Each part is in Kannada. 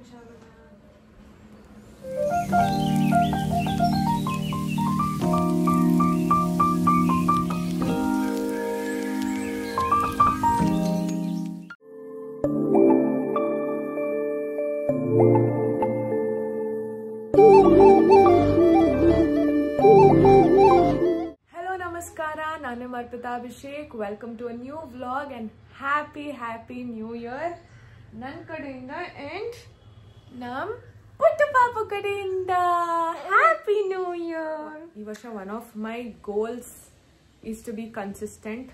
ನಿಮಿಷ ಆಗೋದಾ? ನಾನು ನಿಮ್ಮ Arpita Abhishek. Welcome to a new vlog and happy new year ನನ್ನ ಕಡೆಯಿಂದ ಆ್ಯಂಡ್ ನಮ್ಮ ಪುಟ್ಟ ಪಾಪು ಕಡೆಯಿಂದ ಹ್ಯಾಪಿ ನ್ಯೂ ಇಯರ್. ಈ ವರ್ಷ one of my goals is to be consistent.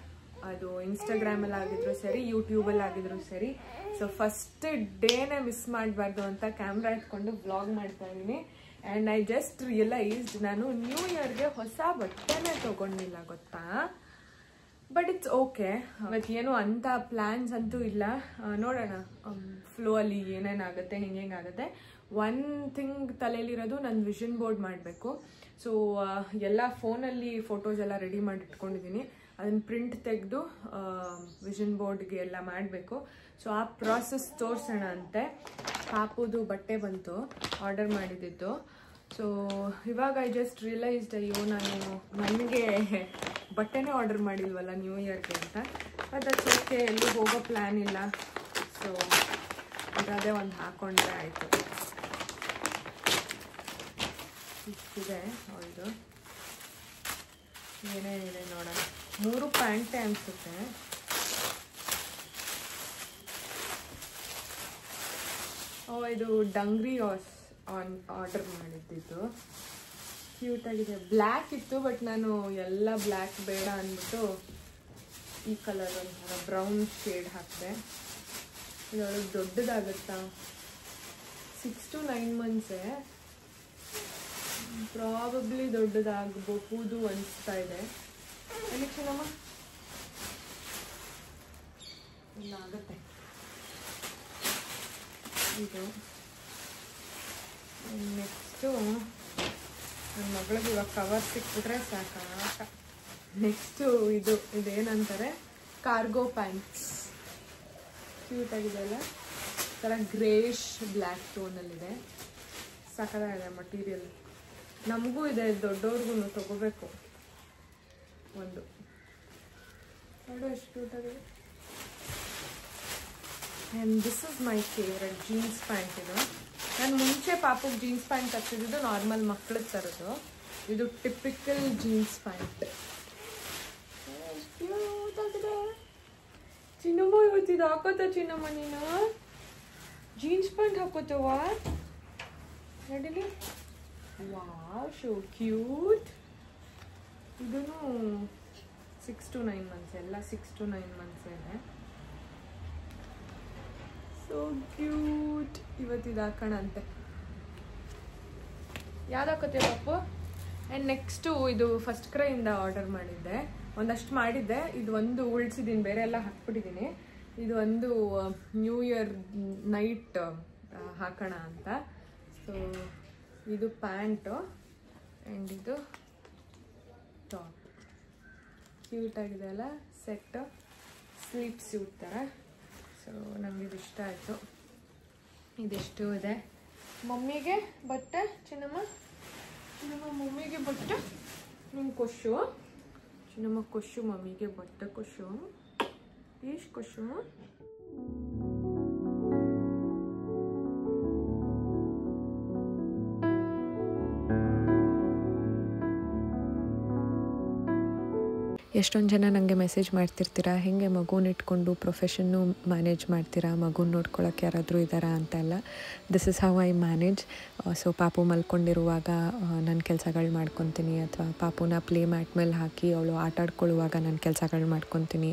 ಅದು ಇನ್ಸ್ಟಾಗ್ರಾಮಲ್ಲಿ ಆಗಿದ್ರು ಸರಿ, ಯೂಟ್ಯೂಬಲ್ಲಿ ಆಗಿದ್ರು ಸರಿ. ಸೊ ಫಸ್ಟ್ ಡೇನೇ ಮಿಸ್ ಮಾಡಬಾರ್ದು ಅಂತ ಕ್ಯಾಮ್ರಾ ಇಟ್ಕೊಂಡು ವ್ಲಾಗ್ ಮಾಡ್ತಾ ಇದ್ದೀನಿ. ಆ್ಯಂಡ್ ಐ ಜಸ್ಟ್ ರಿಯಲೈಸ್ಡ್ ನಾನು ನ್ಯೂ ಇಯರ್ಗೆ ಹೊಸ ಬಟ್ಟೆನೇ ತೊಗೊಂಡಿಲ್ಲ ಗೊತ್ತಾ. But it's okay. ಅವತ್ತು ಏನು ಅಂಥ ಪ್ಲ್ಯಾನ್ಸ್ ಅಂತೂ ಇಲ್ಲ. ನೋಡೋಣ ಫ್ಲೋ ಅಲ್ಲಿ ಏನೇನಾಗುತ್ತೆ, ಹೆಂಗಾಗುತ್ತೆ. ಒನ್ ಥಿಂಗ್ ತಲೆಯಲ್ಲಿರೋದು ನನ್ನ ವಿಷನ್ ಬೋರ್ಡ್ ಮಾಡಬೇಕು. ಸೊ ಎಲ್ಲ ಫೋನಲ್ಲಿ ಫೋಟೋಸ್ ಎಲ್ಲ ರೆಡಿ ಮಾಡಿ ಇಟ್ಕೊಂಡಿದ್ದೀನಿ. ಅದನ್ನು ಪ್ರಿಂಟ್ ತೆಗೆದು ವಿಷನ್ ಬೋರ್ಡ್ಗೆ ಎಲ್ಲ ಮಾಡಬೇಕು. ಸೊ ಆ ಪ್ರಾಸೆಸ್ ತೋರಿಸೋಣ ಅಂತೆ. ಪಾಪುದು ಬಟ್ಟೆ ಬಂತು, ಆರ್ಡರ್ ಮಾಡಿದ್ದು. ಸೊ ಇವಾಗ ಐ ಜಸ್ಟ್ ರಿಯಲೈಸ್ಡ್, ಅಯ್ಯೋ ನಾನು ನನಗೆ ಬಟ್ಟೆನೇ ಆರ್ಡರ್ ಮಾಡಿಲ್ವಲ್ಲ ನ್ಯೂ ಇಯರ್ಗೆ ಅಂತ. ಬಟ್ ದಟ್ಸ್ ಓಕೆ, ಎಲ್ಲೂ ಹೋಗೋ ಪ್ಲ್ಯಾನ್ ಇಲ್ಲ. ಸೊ ಅದೇ ಒಂದು ಹಾಕ್ಕೊಂಡ್ರೆ ಆಯಿತು. ಇಷ್ಟಿದೆ ಅವಳದು. ಏನೇನಿದೆ ನೋಡೋಣ. 3 ಪ್ಯಾಂಟೇ ಅನಿಸುತ್ತೆ. ಇದು ಡಂಗ್ರಿ ಆರ್ಡರ್ ಮಾಡಿದ್ದು. ಕ್ಯೂಟಾಗಿದೆ. ಬ್ಲ್ಯಾಕ್ ಇತ್ತು, ಬಟ್ ನಾನು ಎಲ್ಲ ಬ್ಲ್ಯಾಕ್ ಬೇಡ ಅಂದ್ಬಿಟ್ಟು ಈ ಕಲರ್ ಒಂಥರ ಬ್ರೌನ್ ಶೇಡ್ ಹಾಕಿದೆ. ಇದೊಳಗೆ ದೊಡ್ಡದಾಗುತ್ತಾ? 6 to 9 monthsೇ. ಪ್ರಾಬಬ್ಲಿ ದೊಡ್ಡದಾಗಬಹುದು ಅನಿಸ್ತಾ ಇದೆ. ಏನಮ್ಮ ಇಲ್ಲ ಆಗುತ್ತೆ. ಇದು ನೆಕ್ಸ್ಟು ನನ್ನ ಮಗಳಿಗೆ ಇವಾಗ ಕವರ್ ಸಿಕ್ಬಿಟ್ರೆ ಸಾಕ. ನೆಕ್ಸ್ಟು ಇದೇನಂತಾರೆ, ಕಾರ್ಗೋ ಪ್ಯಾಂಟ್ಸ್. ಕ್ಯೂಟಾಗಿದೆ ಅಲ್ಲ, ಥರ ಗ್ರೇಷ್ ಬ್ಲ್ಯಾಕ್ ಟೋನಲ್ಲಿದೆ. ಸಖತ್ತಾಗಿದೆ ಮಟೀರಿಯಲ್. ನಮಗೂ ಇದೆ, ದೊಡ್ಡವ್ರಿಗೂ ತಗೋಬೇಕು ಒಂದು. ನೋಡು ಎಷ್ಟು ಕ್ಯೂಟಾಗಿದೆ. And this is my favourite jeans pant. ಇದು ನಾನು ಮುಂಚೆ ಪಾಪುಗೆ ಜೀನ್ಸ್ ಪ್ಯಾಂಟ್ ತರಿಸಿದ್ದು ನಾರ್ಮಲ್ ಮಕ್ಳಿಗೆ ತರೋದು. ಇದು ಟಿಪಿಕಲ್ ಜೀನ್ಸ್ ಪ್ಯಾಂಟ್. ಚಿನ್ನಮ್ಮ ಇವತ್ತಿದು ಹಾಕೋತ ಚಿನ್ನಮ್ಮ ನೀನು ಜೀನ್ಸ್ ಪ್ಯಾಂಟ್ ಹಾಕೋತವ ನಡಿಲಿ. Wow, so cute. ಇದೂ 6 to 9 months, ಎಲ್ಲ 6 to 9 months ಇದೆ. So cute. ಇವತ್ತಿದು ಹಾಕೋಣ ಅಂತೆ. ಯಾವ್ದು ಹಾಕೋತೀಯ ಪಾಪು? ಆ್ಯಂಡ್ ನೆಕ್ಸ್ಟು ಇದು ಫಸ್ಟ್ ಕ್ರೈಯಿಂದ ಆರ್ಡರ್ ಮಾಡಿದ್ದೆ. ಒಂದಷ್ಟು ಮಾಡಿದ್ದೆ, ಇದು ಒಂದು ಉಳಿಸಿದ್ದೀನಿ, ಬೇರೆ ಎಲ್ಲ ಹಾಕ್ಬಿಟ್ಟಿದ್ದೀನಿ. ಇದು ಒಂದು ನ್ಯೂ ಇಯರ್ ನೈಟ್ ಹಾಕೋಣ ಅಂತ. ಸೊ ಇದು ಪ್ಯಾಂಟು ಆ್ಯಂಡ್ ಇದು ಟಾಪ್. ಕ್ಯೂಟಾಗಿದೆ ಅಲ್ಲ, ಸೆಟ್ಟು ಸ್ಲೀಪ್ ಸ್ಯೂಟ್ ಥರ. ಸೊ ನಮಗಿದು ಇಷ್ಟ ಆಯಿತು. ಇದಿಷ್ಟು ಇದೆ. ಮಮ್ಮಿಗೆ ಬಟ್ಟೆ ಚಿನ್ನಮ್ಮ ಮಮ್ಮಿಗೆ ಬಟ್ಟೆ, ನಿಮ್ಮ ಖುಷು ಚಿನ್ನಮ್ಮ ಖುಷು, ಮಮ್ಮಿಗೆ ಬಟ್ಟೆ ಖುಷು. ಎಷ್ಟು ಖುಷು. ಎಷ್ಟೊಂದು ಜನ ನನಗೆ ಮೆಸೇಜ್ ಮಾಡ್ತಿರ್ತೀರಾ, ಹೇಗೆ ಮಗುನ ಇಟ್ಕೊಂಡು ಪ್ರೊಫೆಷನ್ನು ಮ್ಯಾನೇಜ್ ಮಾಡ್ತೀರಾ, ಮಗುನ ನೋಡ್ಕೊಳ್ಳೋಕೆ ಯಾರಾದರೂ ಇದ್ದಾರಾ ಅಂತೆಲ್ಲ. This is how I manage. So ಪಾಪು ಮಲ್ಕೊಂಡಿರುವಾಗ ನನ್ನ ಕೆಲಸಗಳು ಮಾಡ್ಕೊತೀನಿ, ಅಥವಾ ಪಾಪುನ ಪ್ಲೇ ಮ್ಯಾಟ್ ಮೇಲೆ ಹಾಕಿ ಅವಳು ಆಟಾಡ್ಕೊಳ್ಳುವಾಗ ನನ್ನ ಕೆಲಸಗಳು ಮಾಡ್ಕೊತೀನಿ,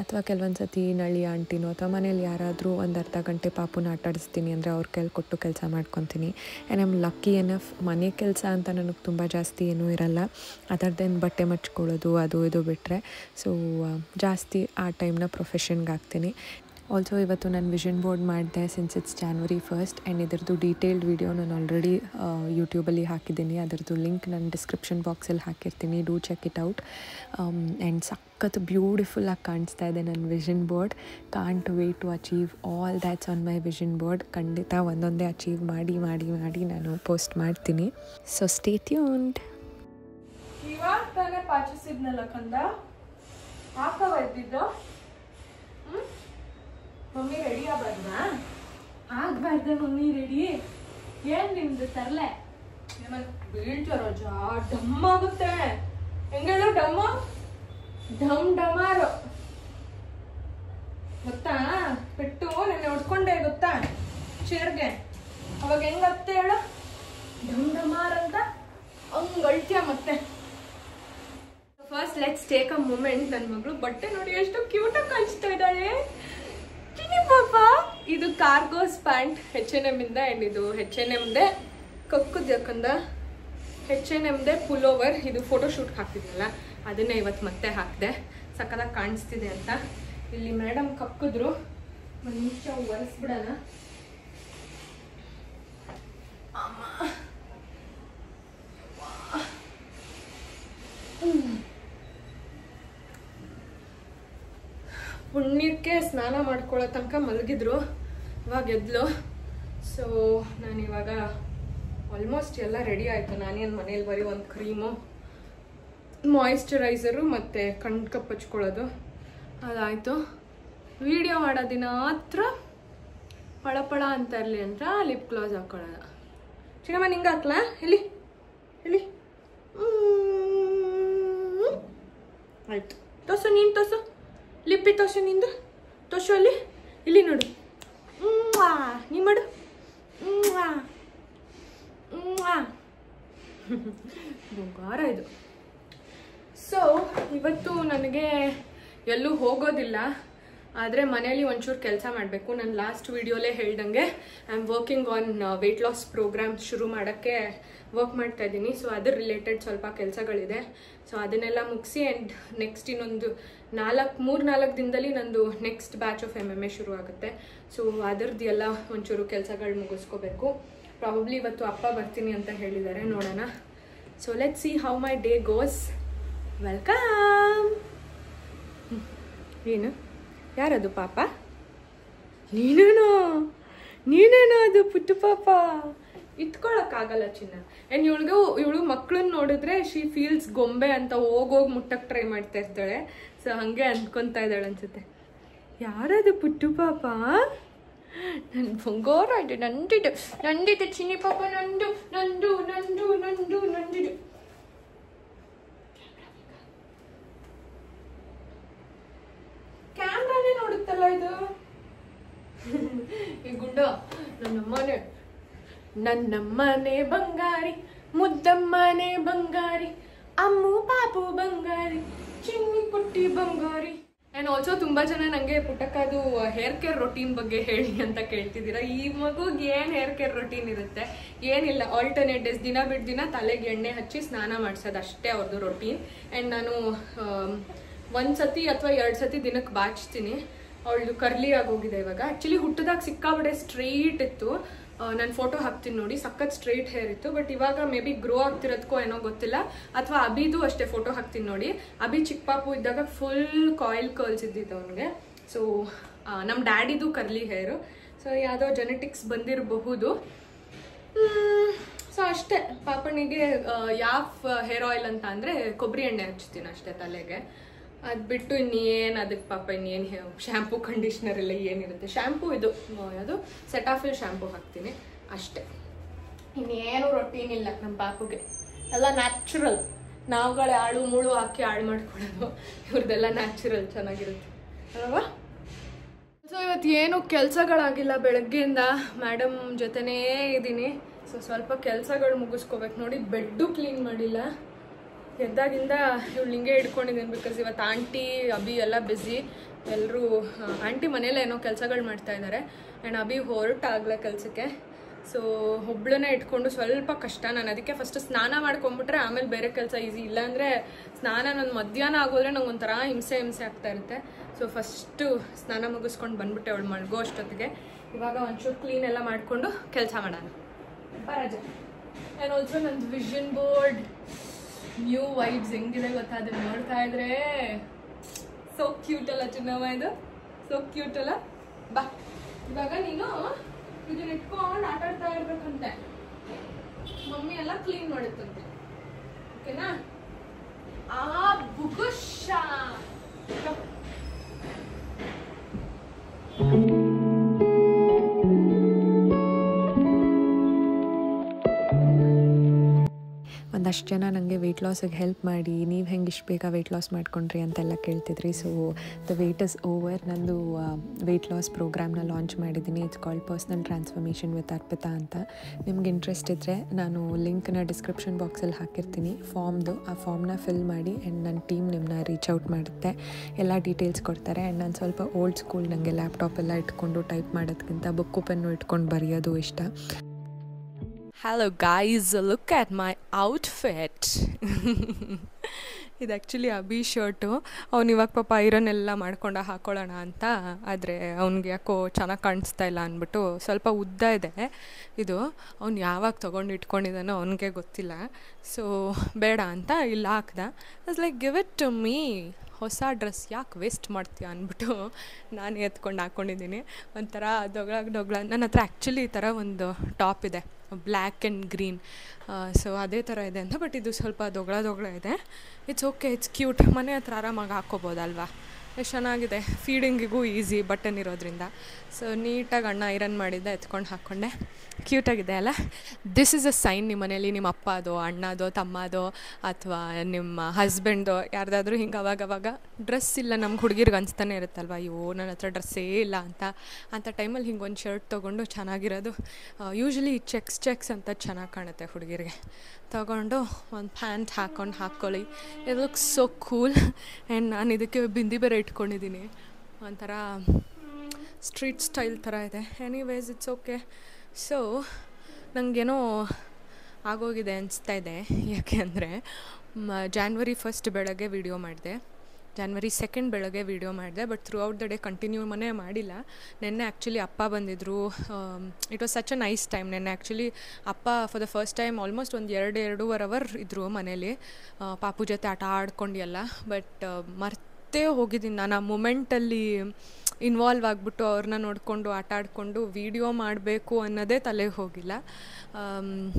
ಅಥವಾ ಕೆಲವೊಂದು ಸತಿ ನಳ್ಳಿ ಆಂಟಿನೋ ಅಥವಾ ಮನೇಲಿ ಯಾರಾದರೂ ಒಂದು ಅರ್ಧ ಗಂಟೆ ಪಾಪುನ ಆಟಾಡಿಸ್ತೀನಿ ಅಂದರೆ ಅವ್ರ ಕೈಲಿ ಕೊಟ್ಟು ಕೆಲಸ ಮಾಡ್ಕೊತೀನಿ. And I am lucky enough. ಮನೆ ಕೆಲಸ ಅಂತ ನನಗೆ ತುಂಬ ಜಾಸ್ತಿ ಏನೂ ಇರಲ್ಲ, ಅದರದ್ದೇನು ಬಟ್ಟೆ ಮಚ್ಕೊಳ್ಳೋದು ಅದು ಇದು ಬಿಟ್ಟರೆ. ಸೊ ಜಾಸ್ತಿ ಆ ಟೈಮ್ನ ಪ್ರೊಫೆಷನ್ಗೆ ಹಾಕ್ತೀನಿ. ಆಲ್ಸೋ ಇವತ್ತು ನಾನು ವಿಷನ್ ಬೋರ್ಡ್ ಮಾಡಿದೆ since it's January 1st and ಇದರದ್ದು ಡೀಟೇಲ್ಡ್ ವಿಡಿಯೋ ನಾನು ಆಲ್ರೆಡಿ ಯೂಟ್ಯೂಬಲ್ಲಿ ಹಾಕಿದ್ದೀನಿ. ಅದರದ್ದು ಲಿಂಕ್ ನಾನು ಡಿಸ್ಕ್ರಿಪ್ಷನ್ ಬಾಕ್ಸಲ್ಲಿ ಹಾಕಿರ್ತೀನಿ. Do check it out. And ಸಖತ್ ಬ್ಯೂಟಿಫುಲ್ಲಾಗಿ ಕಾಣಿಸ್ತಾ ಇದೆ ನನ್ನ vision board. Can't wait to achieve all that's on my vision board. ಖಂಡಿತ ಒಂದೊಂದೇ ಅಚೀವ್ ಮಾಡಿ ಮಾಡಿ ಮಾಡಿ ನಾನು ಪೋಸ್ಟ್ ಮಾಡ್ತೀನಿ. So stay tuned. ಇವಾಗ ತಾನೇ ಪಾಚಿಸಿದ್ನಲ್ಲ ಕಂದ, ಹಾಕವ ಇದ್ದಿದ್ದು. ಮಮ್ಮಿ ರೆಡಿ ಆಗ್ಬಾರ್ದ ಮಮ್ಮಿ ರೆಡಿ. ಏನ್ ನಿಮ್ದು ತರ್ಲೆ ಬೀಳ್ತಾರ ಡಮ್ ಆಗುತ್ತೆ. ಹೆಂಗೇಳು ಡಮ್ಮ ಡಮ್ ಡಮಾರು ಗೊತ್ತಾ? ಪೆಟ್ಟು ನೆನ್ನೆ ಹೊಡ್ಕೊಂಡೆ ಗೊತ್ತಾ ಚೇರ್ಗೆ. ಅವಾಗ ಹೆಂಗತ್ತೆ ಹೇಳು, ಡಮ್ ಡಮಾರ್ ಅಂತ ಹಂಗ್ ಅಳ್ತೀಯ ಮತ್ತೆ. First let's take a moment. ನನ್ನ ಮಗಳು ಬಟ್ಟೆ ನೋಡಿ ಎಷ್ಟು ಕ್ಯೂಟ್ ಆಗಿ ಕಾಣಿಸ್ತಾ ಇದ್ದಾಳೆ. ಚಿನಿ ಪಾಪ. ಇದು ಕಾರ್ಗೋಸ್ ಪ್ಯಾಂಟ್ H&M ಇಂದ. ಆ್ಯಂಡ್ ಇದು H&Mದೆ ಕಕ್ಕುದು ಯಾಕಂದ H&Mದೆ ಪುಲೋವರ್. ಇದು ಫೋಟೋಶೂಟ್ಗೆ ಹಾಕಿದ್ನಲ್ಲ ಅದನ್ನೇ ಇವತ್ತು ಮತ್ತೆ ಹಾಕಿದೆ. ಸಕ್ಕತ್ತಾಗಿ ಕಾಣಿಸ್ತಿದೆ ಅಂತ. ಇಲ್ಲಿ ಮೇಡಮ್ ಕಕ್ಕಿದ್ರು. ಒಂದು ನಿಮಿಷ ಒರೆಸ್ಬಿಡೋಣ. ಪುಣ್ಯಕ್ಕೆ ಸ್ನಾನ ಮಾಡ್ಕೊಳ್ಳೋ ತನಕ ಮಲಗಿದ್ರು. ಇವಾಗ ಎದ್ಲು. ಸೊ ನಾನಿವಾಗ ಆಲ್ಮೋಸ್ಟ್ ಎಲ್ಲ ರೆಡಿ ಆಯಿತು. ನಾನೇನು ಮನೇಲಿ ಬರೀ ಒಂದು ಕ್ರೀಮು, ಮಾಯಿಶ್ಚರೈಸರು ಮತ್ತು ಕಣ್ಣು ಕಪ್ ಹಚ್ಕೊಳ್ಳೋದು ಅದಾಯಿತು. ವಿಡಿಯೋ ಮಾಡೋ ದಿನ ಹತ್ರ ಪಳಪಳ ಅಂತ ಇರಲಿ ಅಂತ ಲಿಪ್ ಗ್ಲಾಸ್ ಹಾಕ್ಕೊಳ್ಳೋದು. ಚಿನ್ನಮ್ಮ ನಿಂಗೆ ಹಾಕ್ಲಾ? ಹೇಳಿ ಹೇಳಿ. ಆಯಿತು. ತೋಸು ನೀನು ತೋಸು. ಲಿಪ್ಪಿ ತೋಸು ನಿಂದು. ತೋಸು ಅಲ್ಲಿ. ಇಲ್ಲಿ ನೋಡು. ನೀ ಮಾಡು. ಬಂಗಾರ ಇದು. ಸೊ ಇವತ್ತು ನನಗೆ ಎಲ್ಲೂ ಹೋಗೋದಿಲ್ಲ. ಆದರೆ ಮನೇಲಿ ಒಂಚೂರು ಕೆಲಸ ಮಾಡಬೇಕು. ನಾನು ಲಾಸ್ಟ್ ವಿಡಿಯೋಲೇ ಹೇಳ್ದಂಗೆ I am working on weight loss program ಶುರು ಮಾಡೋಕ್ಕೆ ವರ್ಕ್ ಮಾಡ್ತಾ ಇದ್ದೀನಿ. ಸೊ ಅದ್ರ ರಿಲೇಟೆಡ್ ಸ್ವಲ್ಪ ಕೆಲಸಗಳಿದೆ. ಸೊ ಅದನ್ನೆಲ್ಲ ಮುಗಿಸಿ ಆ್ಯಂಡ್ ನೆಕ್ಸ್ಟ್ ಇನ್ನೊಂದು 3-4 ದಿನದಲ್ಲಿ ನಂದು ನೆಕ್ಸ್ಟ್ ಬ್ಯಾಚ್ ಆಫ್ MMA ಶುರು ಆಗುತ್ತೆ. ಸೊ ಅದರದ್ದು ಎಲ್ಲ ಒಂಚೂರು ಕೆಲಸಗಳು ಮುಗಿಸ್ಕೋಬೇಕು. ಪ್ರಾಬಬ್ಲಿ ಇವತ್ತು ಅಪ್ಪ ಬರ್ತೀನಿ ಅಂತ ಹೇಳಿದ್ದಾರೆ, ನೋಡೋಣ. So let's see how my day goes. Welcome. ಏನು ಯಾರದು ಪಾಪ? ನೀನೇನೋ ಅದು ಪುಟ್ಟು ಪಾಪ. ಇಟ್ಕೊಳಕ್ಕಾಗಲ್ಲ ಚಿನ್ನ. ಆ್ಯಂಡ್ ಇವಳು ಮಕ್ಕಳನ್ನ ನೋಡಿದ್ರೆ ಶಿ ಫೀಲ್ಸ್ ಗೊಂಬೆ ಅಂತ ಹೋಗೋಗಿ ಮುಟ್ಟಕ್ಕೆ ಟ್ರೈ ಮಾಡ್ತಾ ಇರ್ತಾಳೆ. ಸೊ ಹಾಗೆ ಅಂದ್ಕೊತಾ ಇದ್ದಾಳೆ ಅನ್ಸುತ್ತೆ. ಯಾರದು ಪುಟ್ಟು ಪಾಪ? ನನ್ನ ಬಂಗಾರ ಇದು. ನಂದಿದು ಚಿನ್ನಿ ಪಾಪ. ನಂದಿದು. ಕ್ಯಾಮ್ರಾನೇ ನೋಡುತ್ತಲ್ಲ ಇದು. ಈ ಗುಂಡು ನನ್ನಮ್ಮನೆ ಬಂಗಾರಿ, ಮುದ್ದಮ್ಮನೆ ಬಂಗಾರಿ, ಅಮ್ಮು ಪಾಪು ಬಂಗಾರಿ, ಚಿನ್ನಿ ಪುಟ್ಟಿ ಬಂಗಾರಿ. ಆ್ಯಂಡ್ ಆಲ್ಸೋ ತುಂಬ ಜನ ನನಗೆ ಪುಟ್ಟಕ್ಕದು ಹೇರ್ ಕೇರ್ ರೊಟೀನ್ ಬಗ್ಗೆ ಹೇಳಿ ಅಂತ ಕೇಳ್ತಿದ್ದೀರಾ. ಈ ಮಗುಗೆ ಏನು ಹೇರ್ ಕೇರ್ ರೊಟೀನ್ ಇರುತ್ತೆ? ಏನಿಲ್ಲ, ಆಲ್ಟರ್ನೇಟ್ ಡೇಸ್ ದಿನ ಬಿಟ್ಟು ದಿನ ತಲೆಗೆ ಎಣ್ಣೆ ಹಚ್ಚಿ ಸ್ನಾನ ಮಾಡಿಸೋದು ಅಷ್ಟೇ ಅವ್ರದ್ದು ರೊಟೀನ್. ಆ್ಯಂಡ್ ನಾನು 1 ಸತಿ ಅಥವಾ 2 ಸತಿ ದಿನಕ್ಕೆ ಬಾಚ್ತೀನಿ. ಅವಳು ಕರ್ಲಿ ಆಗೋಗಿದೆ ಇವಾಗ. ಆ್ಯಕ್ಚುಲಿ ಹುಟ್ಟಿದಾಗ ಸಿಕ್ಕಾಬಿಡೆ ಸ್ಟ್ರೈಟ್ ಇತ್ತು. ನಾನು ಫೋಟೋ ಹಾಕ್ತೀನಿ ನೋಡಿ, ಸಖತ್ ಸ್ಟ್ರೈಟ್ ಹೇರ್ ಇತ್ತು. ಬಟ್ ಇವಾಗ ಮೇ ಬಿ ಗ್ರೋ ಆಗ್ತಿರೋದಕ್ಕೋ ಏನೋ ಗೊತ್ತಿಲ್ಲ. ಅಥವಾ ಅಭಿದು ಅಷ್ಟೇ ಫೋಟೋ ಹಾಕ್ತೀನಿ ನೋಡಿ. ಅಭಿ ಚಿಕ್ಕ ಪಾಪು ಇದ್ದಾಗ ಫುಲ್ ಕಾಯಿಲ್ ಕರ್ಲ್ಸ್ ಇದ್ದಿತ್ತು ಅವನಿಗೆ. ಸೊ ನಮ್ಮ ಡ್ಯಾಡಿದು ಕರ್ಲಿ ಹೇರು. ಸೊ ಯಾವುದೋ ಜೆನೆಟಿಕ್ಸ್ ಬಂದಿರಬಹುದು. ಸೊ ಅಷ್ಟೇ. ಪಾಪನಿಗೆ ಯಾವ ಹೇರ್ ಆಯಿಲ್ ಅಂತ ಅಂದರೆ ಕೊಬ್ಬರಿ ಎಣ್ಣೆ ಹಚ್ತೀನಿ ಅಷ್ಟೇ ತಲೆಗೆ. ಅದು ಬಿಟ್ಟು ಇನ್ನೇನು ಅದಕ್ಕೆ ಪಾಪ ಇನ್ನೇನು ಶ್ಯಾಂಪು ಕಂಡೀಷ್ನರ್ ಎಲ್ಲ ಏನಿರುತ್ತೆ. ಶ್ಯಾಂಪು ಇದು ಯಾವುದು ಸೆಟಾಫಿಲ್ ಶ್ಯಾಂಪು ಹಾಕ್ತೀನಿ ಅಷ್ಟೇ. ಇನ್ನೇನು ರೊಟೀನ್ ಇಲ್ಲ ನಮ್ಮ ಪಾಪುಗೆ. ಎಲ್ಲ ನ್ಯಾಚುರಲ್. ನಾವುಗಳೇ ಆಳು ಮುಳು ಹಾಕಿ ಹಾಳು ಮಾಡ್ಕೊಳ್ಳೋದು. ಇವ್ರದ್ದೆಲ್ಲ ನ್ಯಾಚುರಲ್, ಚೆನ್ನಾಗಿರುತ್ತೆ ಅಲ್ವಾ? ಸೊ ಇವತ್ತು ಏನು ಕೆಲಸಗಳಾಗಿಲ್ಲ. ಬೆಳಗ್ಗೆಯಿಂದ ಮೇಡಮ್ ಜೊತೆನೇ ಇದ್ದೀನಿ. ಸೊ ಸ್ವಲ್ಪ ಕೆಲಸಗಳು ಮುಗಿಸ್ಕೋಬೇಕು. ನೋಡಿ, ಬೆಡ್ಡು ಕ್ಲೀನ್ ಮಾಡಿಲ್ಲ. ಎದ್ದಾಗಿಂದ ಇವಳು ಹಿಂಗೆ ಹಿಡ್ಕೊಂಡಿದ್ದೀನಿ. ಬಿಕಾಸ್ ಇವತ್ತು ಆಂಟಿ ಅಭಿ ಎಲ್ಲ ಬ್ಯುಸಿ. ಎಲ್ಲರೂ ಆಂಟಿ ಮನೇಲೆ ಏನೋ ಕೆಲಸಗಳು ಮಾಡ್ತಾ ಇದ್ದಾರೆ. ಆ್ಯಂಡ್ ಅಭಿ ಹೊರಟಾಗಲೇ ಕೆಲಸಕ್ಕೆ. ಸೊ ಒಬ್ಳನ್ನೇ ಇಟ್ಕೊಂಡು ಸ್ವಲ್ಪ ಕಷ್ಟ. ನಾನು ಅದಕ್ಕೆ ಫಸ್ಟ್ ಸ್ನಾನ ಮಾಡ್ಕೊಂಡ್ಬಿಟ್ರೆ ಆಮೇಲೆ ಬೇರೆ ಕೆಲಸ ಈಸಿ. ಇಲ್ಲಾಂದರೆ ಸ್ನಾನ ನನ್ನ ಮಧ್ಯಾಹ್ನ ಆಗೋದ್ರೆ ನಂಗೆ ಒಂಥರ ಹಿಂಸೆ ಆಗ್ತಾ ಇರುತ್ತೆ. ಸೊ ಫಸ್ಟು ಸ್ನಾನ ಮುಗಿಸ್ಕೊಂಡು ಬಂದ್ಬಿಟ್ಟೆ ಅವಳು ಮಲ್ಗೋ ಅಷ್ಟೊತ್ತಿಗೆ. ಇವಾಗ ಒಂಚೂರು ಕ್ಲೀನ್ ಎಲ್ಲ ಮಾಡಿಕೊಂಡು ಕೆಲಸ ಮಾಡೋಣ. ಬರಜ ಆ್ಯಂಡ್ ಆಲ್ಸೋ ನಂದು ವಿಷನ್ ಬೋರ್ಡ್ ನ್ಯೂ ವೈಬ್ಸ್ ಹೆಂಗಿದೆ ಗೊತ್ತಾ, ಅದನ್ನ ನೋಡ್ತಾ ಇದ್ರೆ ಸೋ ಕ್ಯೂಟ್ ಅಲ್ಲ ಚಿನ್ನಮ್ಮ, ಇದು ಸೋ ಕ್ಯೂಟ್ ಅಲ್ಲ. ಬಾ ಇವಾಗ ನೀನು ಇದನ್ನ ಇಟ್ಕೊಂಡು ಆಟ ಆಡ್ತಾ ಇರ್ಬೇಕಂತೆ. ಮಮ್ಮಿ ಎಲ್ಲ ಕ್ಲೀನ್ ಮಾಡುತ್ತಂತೆ, ಓಕೆನಾ? ಆ ಬುಗುಷ ಒಂದಷ್ಟು ಜನ ನನಗೆ ವೆಯ್ಟ್ ಲಾಸಿಗೆ ಹೆಲ್ಪ್ ಮಾಡಿ, ನೀವು ಹೆಂಗೆ ಇಷ್ಟು ಬೇಗ ವೆಯ್ಟ್ ಲಾಸ್ ಮಾಡ್ಕೊಂಡ್ರಿ ಅಂತೆಲ್ಲ ಕೇಳ್ತಿದ್ರಿ. So the weight is over. ನಂದು ವೆಯ್ಟ್ ಲಾಸ್ ಪ್ರೋಗ್ರಾಮ್ನ ಲಾಂಚ್ ಮಾಡಿದ್ದೀನಿ. It's called personal transformation with Arpita ಅಂತ. ನಿಮ್ಗೆ ಇಂಟ್ರೆಸ್ಟ್ ಇದ್ದರೆ ನಾನು ಲಿಂಕ್ನ ಡಿಸ್ಕ್ರಿಪ್ಷನ್ ಬಾಕ್ಸಲ್ಲಿ ಹಾಕಿರ್ತೀನಿ ಫಾರ್ಮ್ದು. ಆ ಫಾರ್ಮ್ನ ಫಿಲ್ ಮಾಡಿ ಆ್ಯಂಡ್ ನನ್ನ ಟೀಮ್ ನಿಮ್ಮನ್ನ ರೀಚ್ ಔಟ್ ಮಾಡುತ್ತೆ, ಎಲ್ಲ ಡೀಟೇಲ್ಸ್ ಕೊಡ್ತಾರೆ. ಆ್ಯಂಡ್ ನಾನು ಸ್ವಲ್ಪ ಓಲ್ಡ್ ಸ್ಕೂಲ್, ನನಗೆ ಲ್ಯಾಪ್ಟಾಪ್ ಎಲ್ಲ ಇಟ್ಕೊಂಡು ಟೈಪ್ ಮಾಡೋದಕ್ಕಿಂತ ಬುಕ್ಕು ಪೆನ್ನು ಇಟ್ಕೊಂಡು ಬರೆಯೋದು ಇಷ್ಟ. Hello guys, look at my outfit. ಇದು ಆ್ಯಕ್ಚುಲಿ ಅಭಿ ಶರ್ಟು. ಅವ್ನು ಇವಾಗ ಪಾಪ ಐರನ್ ಎಲ್ಲ ಮಾಡ್ಕೊಂಡು ಹಾಕೊಳ್ಳೋಣ ಅಂತ, ಆದರೆ ಅವ್ನಿಗೆ ಯಾಕೋ ಚೆನ್ನಾಗಿ ಕಾಣಿಸ್ತಾ ಇಲ್ಲ ಅಂದ್ಬಿಟ್ಟು ಸ್ವಲ್ಪ ಉದ್ದ ಇದೆ ಇದು. ಅವ್ನು ಯಾವಾಗ ತೊಗೊಂಡು ಇಟ್ಕೊಂಡಿದ್ದಾನೋ ಅವ್ನಿಗೆ ಗೊತ್ತಿಲ್ಲ. ಸೊ ಬೇಡ ಅಂತ ಇಲ್ಲಿ ಹಾಕ್ದೆ. It's like give it to me, ಹೊಸ ಡ್ರೆಸ್ ಯಾಕೆ ವೇಸ್ಟ್ ಮಾಡ್ತೀಯ ಅಂದ್ಬಿಟ್ಟು ನಾನು ಎತ್ಕೊಂಡು ಹಾಕ್ಕೊಂಡಿದ್ದೀನಿ. ಒಂಥರ ಡೊಗ್ಳ. ನನ್ನ ಹತ್ರ ಆ್ಯಕ್ಚುಲಿ ಈ ಥರ ಒಂದು ಟಾಪ್ ಇದೆ, ಬ್ಲ್ಯಾಕ್ ಆ್ಯಂಡ್ ಗ್ರೀನ್. ಸೊ ಅದೇ ಥರ ಇದೆ ಅಂತ, ಬಟ್ ಇದು ಸ್ವಲ್ಪ ದೊಗ್ಳ ಇದೆ. It's okay, it's cute. ಮನೆ ಹತ್ರ ಆರಾಮಾಗಿ ಹಾಕ್ಕೋಬೋದಲ್ವಾ? ಎಷ್ಟು ಚೆನ್ನಾಗಿದೆ. ಫೀಡಿಂಗಿಗೂ ಈಸಿ ಬಟನ್ ಇರೋದ್ರಿಂದ. ಸೊ ನೀಟಾಗಿ ಅಣ್ಣ ಐರನ್ ಮಾಡಿದ್ದೆ, ಎತ್ಕೊಂಡು ಹಾಕ್ಕೊಂಡೆ. ಕ್ಯೂಟಾಗಿದೆ ಅಲ್ಲ? ದಿಸ್ ಇಸ್ ಅ ಸೈನ್ ನಿಮ್ಮ ಮನೇಲಿ ನಿಮ್ಮ ಅಪ್ಪದೋ ಅಣ್ಣದೋ ತಮ್ಮದೋ ಅಥವಾ ನಿಮ್ಮ ಹಸ್ಬೆಂಡ್ದೋ ಯಾರ್ದಾದ್ರೂ ಹಿಂಗೆ ಅವಾಗವಾಗ ಡ್ರೆಸ್ ಇಲ್ಲ, ನಮ್ಗೆ ಹುಡುಗಿರ್ಗೆ ಅನಿಸ್ತಾನೆ ಇರುತ್ತಲ್ವ, ಅಯ್ಯೋ ನನ್ನ ಹತ್ರ ಡ್ರೆಸ್ಸೇ ಇಲ್ಲ ಅಂಥ ಟೈಮಲ್ಲಿ ಹಿಂಗೆ ಒಂದು ಶರ್ಟ್ ತೊಗೊಂಡು ಚೆನ್ನಾಗಿರೋದು, ಯೂಶ್ವಲಿ ಚೆಕ್ಸ್ ಅಂತ ಚೆನ್ನಾಗಿ ಕಾಣುತ್ತೆ ಹುಡುಗಿರಿಗೆ, ತೊಗೊಂಡು ಒಂದು ಪ್ಯಾಂಟ್ ಹಾಕ್ಕೊಳ್ಳಿ. It looks so cool. And ನಾನು ಇದಕ್ಕೆ ಬಿಂದಿ ಬೇರೆ ಇಟ್ಕೊಂಡಿದ್ದೀನಿ, ಒಂಥರ ಸ್ಟ್ರೀಟ್ ಸ್ಟೈಲ್ ಥರ ಇದೆ. Anyways it's okay. ಸೊ ನನಗೇನೋ ಆಗೋಗಿದೆ ಅನಿಸ್ತಾ ಇದೆ. ಯಾಕೆ ಅಂದರೆ ಜಾನ್ವರಿ 1 ಬೆಳಗ್ಗೆ ವೀಡಿಯೋ ಮಾಡಿದೆ, ಜಾನ್ವರಿ 2 ಬೆಳಗ್ಗೆ ವೀಡಿಯೋ ಮಾಡಿದೆ, but through out the day continue ಮಾಡಿಲ್ಲ. ನೆನ್ನೆ ಆ್ಯಕ್ಚುಲಿ ಅಪ್ಪ ಬಂದಿದ್ದರು. It was such a nice time. ನೆನ್ನೆ ಆ್ಯಕ್ಚುಲಿ ಅಪ್ಪ for the first time almost ಒಂದು 2.5 ಅವರ್ ಇದ್ದರು ಮನೇಲಿ, ಪಾಪು ಜೊತೆ ಆಟ ಆಡ್ಕೊಂಡು ಎಲ್ಲ. ಬಟ್ ಮರ್ತೇ ಹೋಗಿದ್ದೀನಿ ನಾನು ಆ ಮೂಮೆಂಟಲ್ಲಿ ಇನ್ವಾಲ್ವ್ ಆಗಿಬಿಟ್ಟು ಅವ್ರನ್ನ ನೋಡಿಕೊಂಡು ಆಟ ಆಡಿಕೊಂಡು ವೀಡಿಯೋ ಮಾಡಬೇಕು ಅನ್ನೋದೇ ತಲೆಗೆ ಹೋಗಿಲ್ಲ.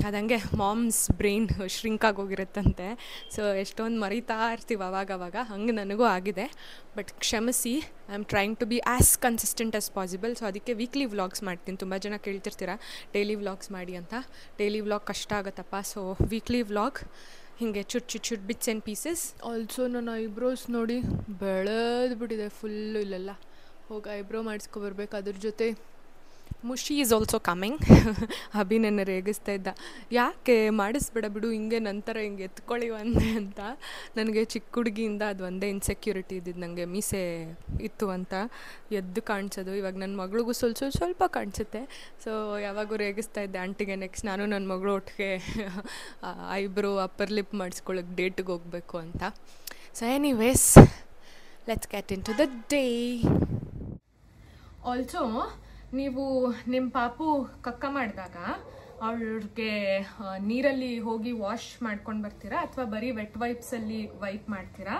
ಅದಂಗೆ ಮಾಮ್ಸ್ ಬ್ರೈನ್ ಶ್ರಿಂಕ್ ಆಗೋಗಿರುತ್ತಂತೆ. ಸೊ ಎಷ್ಟೊಂದು ಮರಿತಾ ಇರ್ತೀವಿ ಅವಾಗವಾಗ, ಹಂಗೆ ನನಗೂ ಆಗಿದೆ. ಬಟ್ ಕ್ಷಮಿಸಿ, I am trying to be as consistent as possible. So ಅದಕ್ಕೆ ವೀಕ್ಲಿ ವ್ಲಾಗ್ಸ್ ಮಾಡ್ತೀನಿ. ತುಂಬ ಜನ ಕೇಳ್ತಿರ್ತೀರ ಡೈಲಿ ವ್ಲಾಗ್ಸ್ ಮಾಡಿ ಅಂತ. ಡೈಲಿ ವ್ಲಾಗ್ ಕಷ್ಟ ಆಗುತ್ತಪ್ಪ. ಸೊ ವೀಕ್ಲಿ ವ್ಲಾಗ್ ಹೀಗೆ ಚುಟ್ ಬಿಟ್ಸ್ ಆ್ಯಂಡ್ ಪೀಸಸ್. ಆಲ್ಸೋ ನನ್ನ ಐಬ್ರೋಸ್ ನೋಡಿ ಬೆಳೆದು ಬಿಟ್ಟಿದೆ ಫುಲ್ಲು. ಇಲ್ಲೆಲ್ಲ ಹೋಗಿ ಐಬ್ರೋ ಮಾಡಿಸ್ಕೊಬರ್ಬೇಕು. ಅದ್ರ ಜೊತೆ ಮುಷಿ ಈಸ್ ಆಲ್ಸೋ ಕಮಿಂಗ್. ಅಭಿ ನನ್ನ ರೇಗಿಸ್ತಾ ಇದ್ದ, ಯಾಕೆ ಮಾಡಿಸ್ಬೇಡ ಬಿಡು, ಹಿಂಗೆ ನಂತರ ಹಿಂಗೆ ಎತ್ಕೊಳ್ಳಿ ಒಂದೇ ಅಂತ. ನನಗೆ ಚಿಕ್ಕ ಹುಡುಗಿಯಿಂದ ಅದು ಒಂದೇ ಇನ್ಸೆಕ್ಯೂರಿಟಿ ಇದ್ದಿದ್ದು, ನನಗೆ ಮೀಸೆ ಇತ್ತು ಅಂತ ಎದ್ದು ಕಾಣಿಸೋದು. ಇವಾಗ ನನ್ನ ಮಗಳಿಗೂ ಸ್ವಲ್ಪ ಕಾಣಿಸುತ್ತೆ. ಸೊ ಯಾವಾಗೂ ರೇಗಿಸ್ತಾ ಇದ್ದೆ ಆಂಟಿಗೆ, ನೆಕ್ಸ್ಟ್ ನಾನು ನನ್ನ ಮಗಳು ಒಟ್ಟಿಗೆ ಐಬ್ರೋ ಅಪ್ಪರ್ ಲಿಪ್ ಮಾಡಿಸ್ಕೊಳ್ಳೋಕೆ ಡೇಟಿಗೆ ಹೋಗಬೇಕು ಅಂತ. So anyways, let's get into the day. Also ನೀವು ನಿಮ್ಮ ಪಾಪು ಕಕ್ಕ ಮಾಡಿದಾಗ ಅವ್ರಿಗೆ ನೀರಲ್ಲಿ ಹೋಗಿ ವಾಶ್ ಮಾಡ್ಕೊಂಡು ಬರ್ತೀರಾ ಅಥವಾ ಬರೀ ವೆಟ್ ವೈಪ್ಸಲ್ಲಿ ವೈಪ್ ಮಾಡ್ತೀರಾ?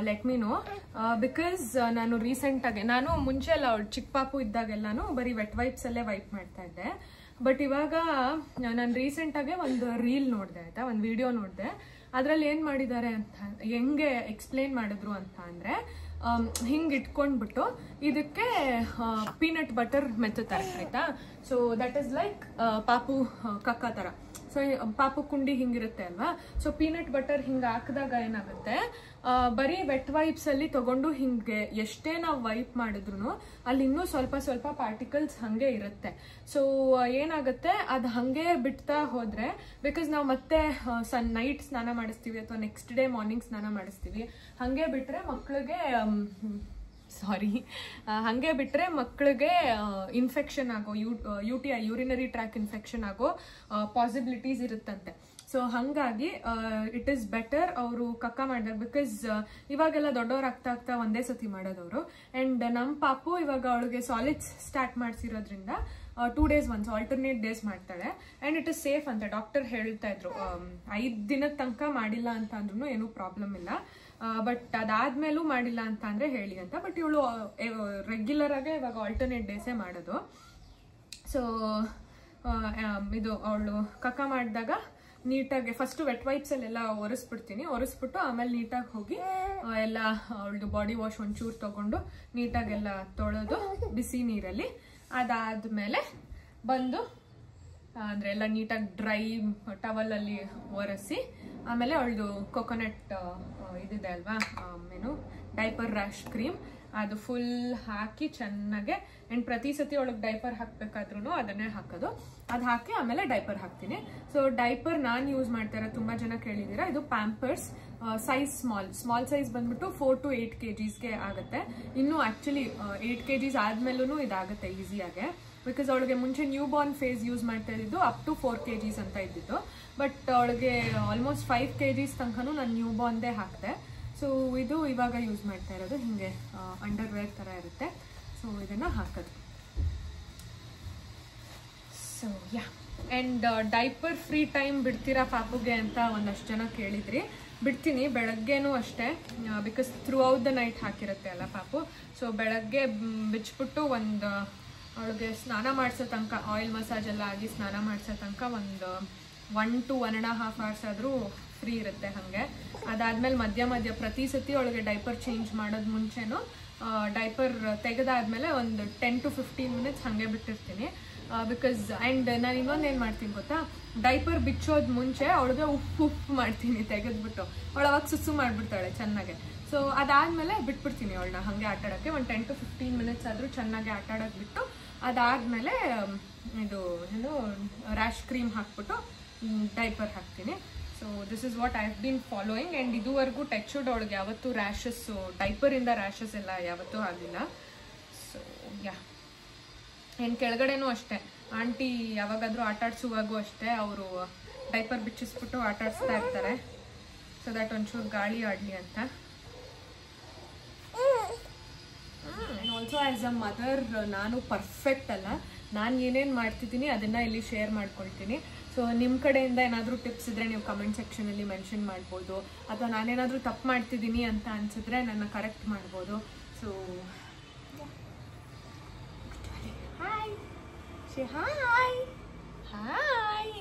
Let me know. ಬಿಕಾಸ್ ನಾನು ರೀಸೆಂಟಾಗಿ, ನಾನು ಮುಂಚೆ ಎಲ್ಲ ಅವ್ಳು ಚಿಕ್ಕ ಪಾಪು ಇದ್ದಾಗೆಲ್ಲಾನು ಬರೀ ವೆಟ್ ವೈಪ್ಸಲ್ಲೇ ವೈಪ್ ಮಾಡ್ತಾ ಇದ್ದೆ. ಬಟ್ ಇವಾಗ ನಾನು ರೀಸೆಂಟಾಗೆ ಒಂದು ರೀಲ್ ನೋಡಿದೆ, ಆಯಿತಾ, ಒಂದು ವಿಡಿಯೋ ನೋಡಿದೆ. ಅದರಲ್ಲಿ ಏನು ಮಾಡಿದ್ದಾರೆ ಅಂತ, ಹೆಂಗೆ ಎಕ್ಸ್ಪ್ಲೇನ್ ಮಾಡಿದ್ರು ಅಂತ ಅಂದರೆ, ಹಿಂಗೆ ಇಟ್ಕೊಂಡ್ಬಿಟ್ಟು ಇದಕ್ಕೆ ಪೀನಟ್ ಬಟರ್ ಮೆತ್ತುತ್ತಾರೆ, ಆಯಿತಾ. ಸೊ ದಟ್ ಈಸ್ ಲೈಕ್ ಪಾಪು ಕಕ್ಕ ಥರ. ಸೊ ಪಾಪು ಕುಂಡಿ ಹಿಂಗಿರುತ್ತೆ ಅಲ್ವಾ. ಸೊ ಪೀನಟ್ ಬಟರ್ ಹಿಂಗೆ ಹಾಕಿದಾಗ ಏನಾಗುತ್ತೆ, ಬರೀ ವೆಟ್ ವೈಪ್ಸಲ್ಲಿ ತೊಗೊಂಡು ಹಿಂಗೆ ಎಷ್ಟೇ ನಾವು ವೈಪ್ ಮಾಡಿದ್ರು ಅಲ್ಲಿ ಇನ್ನೂ ಸ್ವಲ್ಪ ಪಾರ್ಟಿಕಲ್ಸ್ ಹಾಗೆ ಇರುತ್ತೆ. ಸೊ ಏನಾಗುತ್ತೆ, ಅದು ಹಾಗೆ ಬಿಡ್ತಾ ಹೋದರೆ, ಬಿಕಾಸ್ ನಾವು ಮತ್ತೆ ನೈಟ್ ಸ್ನಾನ ಮಾಡಿಸ್ತೀವಿ ಅಥವಾ ನೆಕ್ಸ್ಟ್ ಡೇ ಮಾರ್ನಿಂಗ್ ಸ್ನಾನ ಮಾಡಿಸ್ತೀವಿ, ಹಾಗೆ ಬಿಟ್ಟರೆ ಮಕ್ಕಳಿಗೆ ಸಾರಿ, ಹಾಗೆ ಬಿಟ್ಟರೆ ಮಕ್ಕಳಿಗೆ ಇನ್ಫೆಕ್ಷನ್ ಆಗೋ UTI ಯೂರಿನರಿ ಟ್ರ್ಯಾಕ್ ಇನ್ಫೆಕ್ಷನ್ ಆಗೋ ಪಾಸಿಬಿಲಿಟೀಸ್ ಇರುತ್ತಂತೆ. ಸೊ ಹಾಗಾಗಿ ಇಟ್ ಈಸ್ ಬೆಟರ್ ಅವರು ಕಕ್ಕ ಮಾಡಿದಾಗ, ಬಿಕಾಸ್ ಇವಾಗೆಲ್ಲ ದೊಡ್ಡವ್ರು ಆಗ್ತಾ ಒಂದೇ ಸತಿ ಮಾಡೋದವರು. ಆ್ಯಂಡ್ ನಮ್ಮ ಪಾಪು ಇವಾಗ ಅವಳಿಗೆ ಸಾಲಿಡ್ಸ್ ಸ್ಟಾರ್ಟ್ ಮಾಡಿಸಿರೋದ್ರಿಂದ 2 days once ಆಲ್ಟರ್ನೇಟ್ ಡೇಸ್ ಮಾಡ್ತಾಳೆ. ಆ್ಯಂಡ್ ಇಟ್ ಇಸ್ ಸೇಫ್ ಅಂತ ಡಾಕ್ಟರ್ ಹೇಳ್ತಾ ಇದ್ರು. 5 ದಿನದ ತನಕ ಮಾಡಿಲ್ಲ ಅಂತ ಅಂದ್ರೂ ಏನೂ ಪ್ರಾಬ್ಲಮ್ ಇಲ್ಲ, ಬಟ್ ಅದಾದ್ಮೇಲೂ ಮಾಡಿಲ್ಲ ಅಂತ ಅಂದರೆ ಹೇಳಿ ಅಂತ. ಬಟ್ ಇವಳು ರೆಗ್ಯುಲರ್ ಆಗಿ ಇವಾಗ ಆಲ್ಟರ್ನೇಟ್ ಡೇಸೇ ಮಾಡೋದು. ಸೊ ಇದು ಅವಳು ಕಕ್ಕ ಮಾಡಿದಾಗ ನೀಟಾಗಿ ಫಸ್ಟ್ ವೆಟ್ ವೈಪ್ಸಲ್ಲೆಲ್ಲ ಒರೆಸ್ಬಿಟ್ಟು ಆಮೇಲೆ ನೀಟಾಗಿ ಹೋಗಿ ಎಲ್ಲ ಅವಳದು ಬಾಡಿ ವಾಶ್ ಒಂಚೂರು ತೊಗೊಂಡು ನೀಟಾಗೆಲ್ಲ ತೊಳೆದು ಬಿಸಿ ನೀರಲ್ಲಿ, ಅದಾದಮೇಲೆ ಬಂದು ಅಂದರೆ ಎಲ್ಲ ನೀಟಾಗಿ ಡ್ರೈ ಟವಲಲ್ಲಿ ಒರೆಸಿ, ಆಮೇಲೆ ಅವಳದು ಕೊಕೊನಟ್ ಇದಿದೆ ಅಲ್ವಾ ಏನು ಡೈಪರ್ ರ್ಯಾಶ್ ಕ್ರೀಮ್, ಅದು ಫುಲ್ ಹಾಕಿ ಚೆನ್ನಾಗೆ. ಆ್ಯಂಡ್ ಪ್ರತಿ ಸತಿ ಒಳಗೆ ಡೈಪರ್ ಹಾಕಬೇಕಾದ್ರೂ ಅದನ್ನೇ ಹಾಕೋದು. ಅದು ಹಾಕಿ ಆಮೇಲೆ ಡೈಪರ್ ಹಾಕ್ತೀನಿ. ಸೊ ಡೈಪರ್ ನಾನು ಯೂಸ್ ಮಾಡ್ತಾ ಇರೋ ತುಂಬ ಜನ ಕೇಳಿದ್ದೀರಾ, ಇದು ಪ್ಯಾಂಪರ್ಸ್ ಸೈಜ್ ಸ್ಮಾಲ್ ಸೈಜ್ ಬಂದ್ಬಿಟ್ಟು 4 to 8 kgs ಆಗುತ್ತೆ. ಇನ್ನು ಆ್ಯಕ್ಚುಲಿ 8 kgs ಆದ್ಮೇಲೂ ಇದಾಗುತ್ತೆ ಈಸಿಯಾಗೆ, ಬಿಕಾಸ್ ಅವಳಿಗೆ ಮುಂಚೆ ನ್ಯೂ ಬಾರ್ನ್ ಫೇಸ್ ಯೂಸ್ ಮಾಡ್ತಾ ಇದ್ದಿದ್ದು ಅಪ್ ಟು 4 kgs ಅಂತ ಇದ್ದಿದ್ದು. ಬಟ್ ಅವಳಿಗೆ ಆಲ್ಮೋಸ್ಟ್ 5 kgs ತನಕನೂ ನಾನು ನ್ಯೂ ಬಾರ್ನ್ದೇ ಹಾಕಿದೆ. ಸೊ ಇದು ಇವಾಗ ಯೂಸ್ ಮಾಡ್ತಾ ಇರೋದು ಹಿಂಗೆ ಅಂಡರ್ವೇರ್ ಥರ ಇರುತ್ತೆ. ಸೊ ಇದನ್ನು ಹಾಕೋದು. So yeah, and diaper free time ಬಿಡ್ತೀರಾ ಪಾಪುಗೆ ಅಂತ ಒಂದಷ್ಟು ಜನ ಕೇಳಿದ್ರಿ. ಬಿಡ್ತೀನಿ, ಬೆಳಗ್ಗೆನೂ ಅಷ್ಟೇ, because throughout the night ಹಾಕಿರುತ್ತೆ ಅಲ್ಲ ಪಾಪು. ಸೊ ಬೆಳಗ್ಗೆ ಬಿಚ್ಬಿಟ್ಟು ಒಂದು ಅವಳಿಗೆ ಸ್ನಾನ ಮಾಡಿಸೋ ತನಕ, ಆಯಿಲ್ ಮಸಾಜ್ ಎಲ್ಲ ಆಗಿ ಸ್ನಾನ ಮಾಡಿಸೋ ತನಕ ಒಂದು 1 to 1.5 hours ಆದರೂ ಫ್ರೀ ಇರುತ್ತೆ ಹಾಗೆ. ಅದಾದ್ಮೇಲೆ ಮಧ್ಯ ಪ್ರತಿ ಸತಿ ಅವಳಿಗೆ ಡೈಪರ್ ಚೇಂಜ್ ಮಾಡೋದು ಮುಂಚೆನೂ ಡೈಪರ್ ತೆಗೆದಾದ್ಮೇಲೆ ಒಂದು 10 to 15 minutes ಹಾಗೆ ಬಿಟ್ಟಿರ್ತೀನಿ. ಬಿಕಾಸ್ ಆ್ಯಂಡ್ ನಾನು ಇನ್ನೊಂದೇನು ಮಾಡ್ತೀನಿ ಗೊತ್ತಾ, ಡೈಪರ್ ಬಿಚ್ಚೋದು ಮುಂಚೆ ಅವಳಿಗೆ ಉಪ್ಪು ಮಾಡ್ತೀನಿ ತೆಗೆದ್ಬಿಟ್ಟು, ಅವಳು ಅವಾಗ ಸುಸ್ಸು ಮಾಡಿಬಿಡ್ತಾಳೆ ಚೆನ್ನಾಗೆ. ಸೊ ಅದಾದಮೇಲೆ ಬಿಟ್ಬಿಡ್ತೀನಿ ಅವಳನ್ನ ಹಾಗೆ ಆಟಾಡೋಕ್ಕೆ. ಒಂದು 10 to 15 minutes ಆದರೂ ಚೆನ್ನಾಗಿ ಆಟಾಡೋಕೆ ಬಿಟ್ಟು, ಅದಾದಮೇಲೆ ಇದು ಏನು ರ್ಯಾಶ್ ಕ್ರೀಮ್ ಹಾಕ್ಬಿಟ್ಟು ಡೈಪರ್ ಹಾಕ್ತೀನಿ. So this is what I have been following. And ಇದುವರೆಗೂ ಟೆಕ್ಸ್ಚರ್ಡ್ ಅವಳಿಗೆ ಯಾವತ್ತೂ ರ್ಯಾಷಸ್ಸು, ಡೈಪರಿಂದ ರ್ಯಾಷಸ್ ಎಲ್ಲ ಯಾವತ್ತೂ ಆಗಿಲ್ಲ. ಸೊ ಯಾ, ಏನು ಕೆಳಗಡೆನೂ ಅಷ್ಟೇ, ಆಂಟಿ ಯಾವಾಗಾದರೂ ಆಟಾಡ್ಸುವಾಗೂ ಅಷ್ಟೇ ಅವರು ಡೈಪರ್ ಬಿಚ್ಚಿಸ್ಬಿಟ್ಟು ಆಟಾಡಿಸ್ತಾ ಇರ್ತಾರೆ, ಸೊ ದ್ಯಾಟ್ ಒಂಚೂರು ಗಾಳಿ ಆಡಲಿ ಅಂತ. And also as a mother ನಾನು ಪರ್ಫೆಕ್ಟ್ ಅಲ್ಲ, ನಾನು ಏನೇನು ಮಾಡ್ತಿದ್ದೀನಿ ಅದನ್ನು ಇಲ್ಲಿ ಶೇರ್ ಮಾಡ್ಕೊಳ್ತೀನಿ. ಸೊ ನಿಮ್ಮ ಕಡೆಯಿಂದ ಏನಾದರೂ ಟಿಪ್ಸ್ ಇದ್ದರೆ ನೀವು ಕಮೆಂಟ್ ಸೆಕ್ಷನಲ್ಲಿ ಮೆನ್ಷನ್ ಮಾಡ್ಬೋದು, ಅಥವಾ ನಾನೇನಾದರೂ ತಪ್ಪು ಮಾಡ್ತಿದ್ದೀನಿ ಅಂತ ಅನಿಸಿದ್ರೆ ನನ್ನ ಕರೆಕ್ಟ್ ಮಾಡ್ಬೋದು. So hi hi hi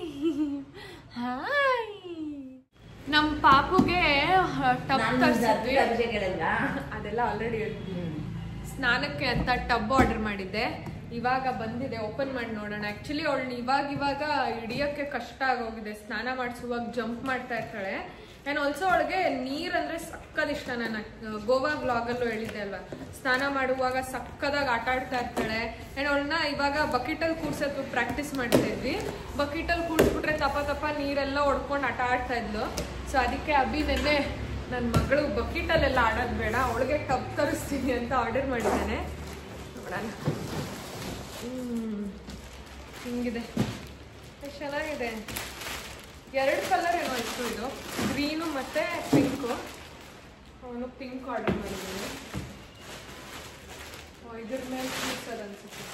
hi. ನಮ್ಮ ಪಾಪುಗೆ ಟಬ್ ತರಿಸಿದ್ವಿ, ಅದೆಲ್ಲ ಆಲ್ರೆಡಿ ಹೇಳ್ತೀನಿ. ಸ್ನಾನಕ್ಕೆ ಅಂತ ಟಬ್ ಆರ್ಡರ್ ಮಾಡಿದ್ದೆ, ಇವಾಗ ಬಂದಿದೆ, ಓಪನ್ ಮಾಡಿ ನೋಡೋಣ. ಆ್ಯಕ್ಚುಲಿ ಅವಳನ್ನ ಇವಾಗ ಹಿಡಿಯೋಕ್ಕೆ ಕಷ್ಟ ಆಗೋಗಿದೆ. ಸ್ನಾನ ಮಾಡಿಸುವಾಗ ಜಂಪ್ ಮಾಡ್ತಾ ಇರ್ತಾಳೆ. ಆ್ಯಂಡ್ ಆಲ್ಸೋ ಅವಳಿಗೆ ನೀರಂದರೆ ಸಕ್ಕದ ಇಷ್ಟ. ನಾನು ಗೋವಾ ವ್ಲಾಗಲ್ಲೂ ಹೇಳಿದ್ದೆ ಅಲ್ವಾ, ಸ್ನಾನ ಮಾಡುವಾಗ ಸಕ್ಕದಾಗಿ ಆಟ ಆಡ್ತಾ ಇರ್ತಾಳೆ. ಆ್ಯಂಡ್ ಅವಳನ್ನ ಇವಾಗ ಬಕೆಟಲ್ಲಿ ಕೂರ್ಸೋದು ಪ್ರಾಕ್ಟೀಸ್ ಮಾಡ್ತಾ ಇದ್ವಿ. ಬಕೆಟಲ್ಲಿ ಕೂರಿಸ್ಬಿಟ್ರೆ ತಪ್ಪ ನೀರೆಲ್ಲ ಹೊಡ್ಕೊಂಡು ಆಟ ಆಡ್ತಾ ಇದ್ಲು. ಸೊ ಅದಕ್ಕೆ ಅಭಿ ನೆನ್ನೆ ನನ್ನ ಮಗಳು ಬಕೆಟಲ್ಲೆಲ್ಲ ಆಡೋದು ಬೇಡ, ಅವಳಿಗೆ ಟಬ್ ತರಿಸ್ತೀನಿ ಅಂತ ಆರ್ಡರ್ ಮಾಡಿದ್ದಾನೆ. ನೋಡೋಣ, ಹಿಂಗಿದೆ, ಎಷ್ಟು ಚೆನ್ನಾಗಿದೆ. 2 ಕಲರ್ ಏನೋ ಇತ್ತು, ಇದು ಗ್ರೀನು ಮತ್ತು ಪಿಂಕು. ಅವನು ಪಿಂಕ್ ಆರ್ಡರ್ ಮಾಡಿದ್ದೀನಿ. ಇದ್ರ ಮೇಲೆ ಕೂರ್ಸೋದು ಅನ್ಸುತ್ತೆ.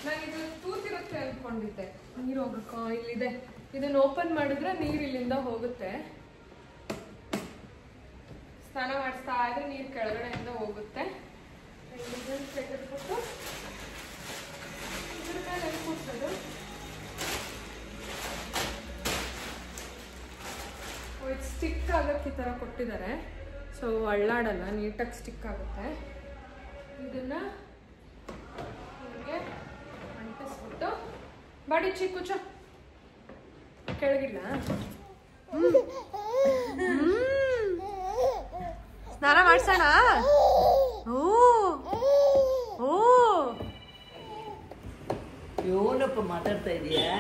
ನಾನು ಇದು ತೂತಿರುತ್ತೆ ಅಂದ್ಕೊಂಡಿದ್ದೆ. ನೀರು ಹೋಗಕ್ಕೋ, ಇಲ್ಲಿದೆ. ಇದನ್ನು ಓಪನ್ ಮಾಡಿದ್ರೆ ನೀರು ಇಲ್ಲಿಂದ ಹೋಗುತ್ತೆ. ಸ್ನಾನ ಮಾಡಿಸ್ತಾ ಇದ್ರೆ ನೀರು ಕೆಳಗಡೆಯಿಂದ ಹೋಗುತ್ತೆ. ಇದನ್ನು ತೆಗೆದ್ಬಿಟ್ಟು ಇದ್ರ ಮೇಲೆ ಕೂರ್ಸೋದು. ಇದು ಸ್ಟಿಕ್ ಆಗಕ್ಕೆ ಈ ಥರ ಕೊಟ್ಟಿದ್ದಾರೆ. ಸೊ ಅಳ್ಳಾಡಲ್ಲ, ನೀಟಾಗಿ ಸ್ಟಿಕ್ ಆಗುತ್ತೆ. ಇದನ್ನು ಹೀಗೆ ಅಂಟಿಸ್ಬಿಟ್ಟು ಬಾಡಿ ಚಿಕ್ಕುಚ ಕೆಳಗಿಲ್ಲ. ಸ್ನಾನ ಮಾಡ್ಸೋಣ. ಏನಪ್ಪ ಮಾತಾಡ್ತಾ ಇದೀಯಾ?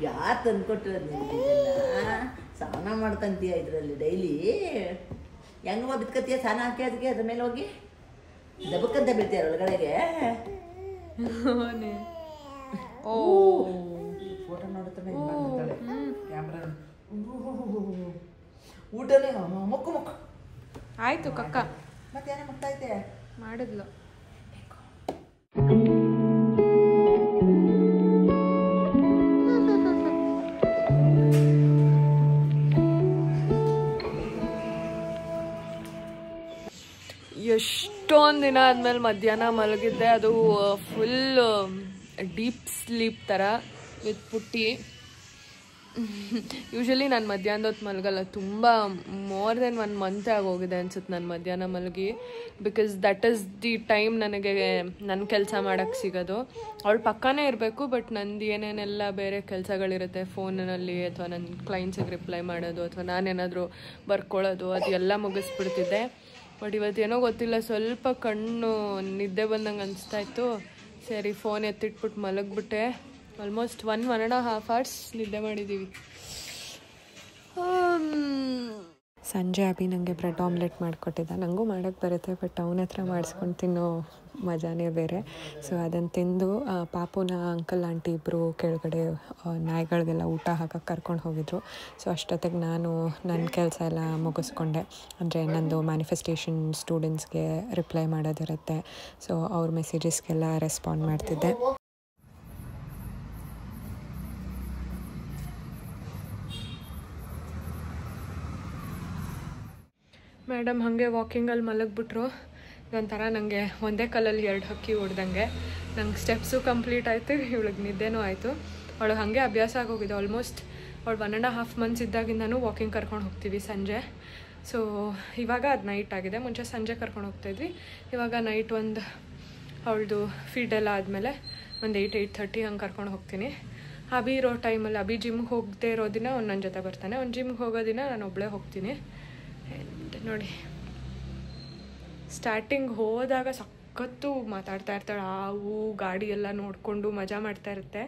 ಯಾರು ತಂದ್ಕೊಟ್ಟಿರೋದು ನಿನಗೆ? ಸ್ನಾನ ಮಾಡ್ಕಂತೀಯ ಇದರಲ್ಲಿ ಡೈಲಿ? ಹೆಂಗಮ್ಮ ಬಿತ್ಕತ್ತೀಯ ಸ್ನಾನ ಹಾಕಿ ಅದಕ್ಕೆ ಅದ್ರ ಮೇಲೆ ಹೋಗಿ ದಬಕ್ಕಂತ ಬೀಳ್ತೀಯ ಒಳಗಡೆಗೆ. ಓ ಫೋಟೋ ನೋಡುತ್ತಾಳೆ ಕ್ಯಾಮ್ರಾ. ಊಟನೇ ಮುಕ್ಕು ಮುಕ್ಕು ಆಯ್ತು ಕಕ್ಕ ಮತ್ತೇನೇ ಮುಕ್ತಾಯ್ತೆ ಮಾಡಿದ್ಲು. ಎಷ್ಟೊಂದು ದಿನ ಆದಮೇಲೆ ಮಧ್ಯಾಹ್ನ ಮಲಗಿದ್ದೆ. ಅದು ಫುಲ್ ಡೀಪ್ ಸ್ಲೀಪ್ ಥರ ವಿತ್ ಪುಟ್ಟಿ. ಯೂಶ್ವಲಿ ನಾನು ಮಧ್ಯಾಹ್ನದ ಹೊತ್ತು ಮಲಗಲ್ಲ. ತುಂಬ ಮೋರ್ ದೆನ್ 1 ಮಂತ್ ಆಗೋಗಿದೆ ಅನ್ಸುತ್ತೆ ನಾನು ಮಧ್ಯಾಹ್ನ ಮಲಗಿ. Because that is the time ನನಗೆ ನನ್ನ ಕೆಲಸ ಮಾಡೋಕ್ಕೆ ಸಿಗೋದು. ಅವಳು ಪಕ್ಕನೇ ಇರಬೇಕು, ಬಟ್ ನಂದು ಏನೇನೆಲ್ಲ ಬೇರೆ ಕೆಲಸಗಳಿರುತ್ತೆ ಫೋನಲ್ಲಿ, ಅಥವಾ ನನ್ನ ಕ್ಲೈಂಟ್ಸಿಗೆ ರಿಪ್ಲೈ ಮಾಡೋದು, ಅಥವಾ ನಾನೇನಾದರೂ ಬರ್ಕೊಳ್ಳೋದು, ಅದು ಎಲ್ಲ ಮುಗಿಸ್ಬಿಡ್ತಿದ್ದೆ. ಬಟ್ ಇವತ್ತೇನೋ ಗೊತ್ತಿಲ್ಲ, ಸ್ವಲ್ಪ ಕಣ್ಣು ನಿದ್ದೆ ಬಂದಂಗೆ ಅನಿಸ್ತಾಯಿತ್ತು. ಸರಿ ಫೋನ್ ಎತ್ತಿಟ್ಬಿಟ್ಟು ಮಲಗಿಬಿಟ್ಟೆ. ಆಲ್ಮೋಸ್ಟ್ 1.5 hours ನಿದ್ದೆ ಮಾಡಿದ್ದೀವಿ. ಸಂಜೆ ಅಭಿ ನನಗೆ ಬ್ರೆಡ್ ಆಮ್ಲೆಟ್ ಮಾಡಿಕೊಟ್ಟಿದ್ದ. ನನಗೂ ಮಾಡೋಕ್ಕೆ ಬರುತ್ತೆ, ಬಟ್ ಅವನ ಹತ್ರ ಮಾಡಿಸ್ಕೊಂಡು ತಿನ್ನೋ ಮಜಾನೇ ಬೇರೆ. ಸೊ ಅದನ್ನು ತಿಂದು ಪಾಪುನ ಅಂಕಲ್ ಆಂಟಿ ಇಬ್ಬರು ಕೆಳಗಡೆ ನಾಯಿಗಳಿಗೆಲ್ಲ ಊಟ ಹಾಕಕ್ಕೆ ಕರ್ಕೊಂಡು ಹೋಗಿದ್ರು. ಸೊ ಅಷ್ಟೊತ್ತಿಗೆ ನಾನು ನನ್ನ ಕೆಲಸ ಎಲ್ಲ ಮುಗಿಸ್ಕೊಂಡೆ. ಅಂದರೆ ನಂದು ಮ್ಯಾನಿಫೆಸ್ಟೇಷನ್ ಸ್ಟೂಡೆಂಟ್ಸ್ಗೆ ರಿಪ್ಲೈ ಮಾಡೋದಿರುತ್ತೆ. ಸೊ ಅವ್ರ ಮೆಸೇಜಸ್ಗೆಲ್ಲ ರೆಸ್ಪಾಂಡ್ ಮಾಡ್ತಿದ್ದೆ. ಮೇಡಮ್ ಹಾಗೆ ವಾಕಿಂಗಲ್ಲಿ ಮಲಗಿಬಿಟ್ರು. ಇದೊಂಥರ ನನಗೆ ಒಂದೇ ಕಲ್ಲಲ್ಲಿ 2 ಹಕ್ಕಿ ಹೊಡ್ದಂಗೆ. ನಂಗೆ ಸ್ಟೆಪ್ಸು ಕಂಪ್ಲೀಟ್ ಆಯಿತು, ಇವಳಿಗೆ ನಿದ್ದೆನೂ ಆಯಿತು. ಅವಳು ಹಾಗೆ ಅಭ್ಯಾಸ ಆಗೋಗಿದೆ. ಆಲ್ಮೋಸ್ಟ್ ಅವಳು 1.5 months ಇದ್ದಾಗಿಂದನೂ ವಾಕಿಂಗ್ ಕರ್ಕೊಂಡು ಹೋಗ್ತೀವಿ ಸಂಜೆ. ಸೊ ಇವಾಗ ಅದು ನೈಟ್ ಆಗಿದೆ. ಮುಂಚೆ ಸಂಜೆ ಕರ್ಕೊಂಡು ಹೋಗ್ತಾಯಿದ್ವಿ, ಇವಾಗ ನೈಟ್ ಒಂದು ಅವಳದು ಫೀಡ್ ಎಲ್ಲ ಆದಮೇಲೆ ಒಂದು 8-8:30 ಹಂಗೆ ಕರ್ಕೊಂಡು ಹೋಗ್ತೀನಿ. ಅಭಿ ಇರೋ ಟೈಮಲ್ಲಿ, ಅಭಿ ಜಿಮ್ಗೆ ಹೋಗದೆ ಇರೋ ದಿನ ಅವ್ನು ನನ್ನ ಜೊತೆ ಬರ್ತಾನೆ. ಅವ್ನು ಜಿಮ್ಗೆ ಹೋಗೋ ದಿನ ನಾನು ಒಬ್ಬಳೇ ಹೋಗ್ತೀನಿ. ನೋಡಿ ಸ್ಟಾರ್ಟಿಂಗ್ ಹೋದಾಗ ಸಖತ್ತು ಮಾತಾಡ್ತಾ ಇರ್ತಾಳೆ. ಹಾವು ಗಾಡಿ ಎಲ್ಲ ನೋಡಿಕೊಂಡು ಮಜಾ ಮಾಡ್ತಾ ಇರುತ್ತೆ.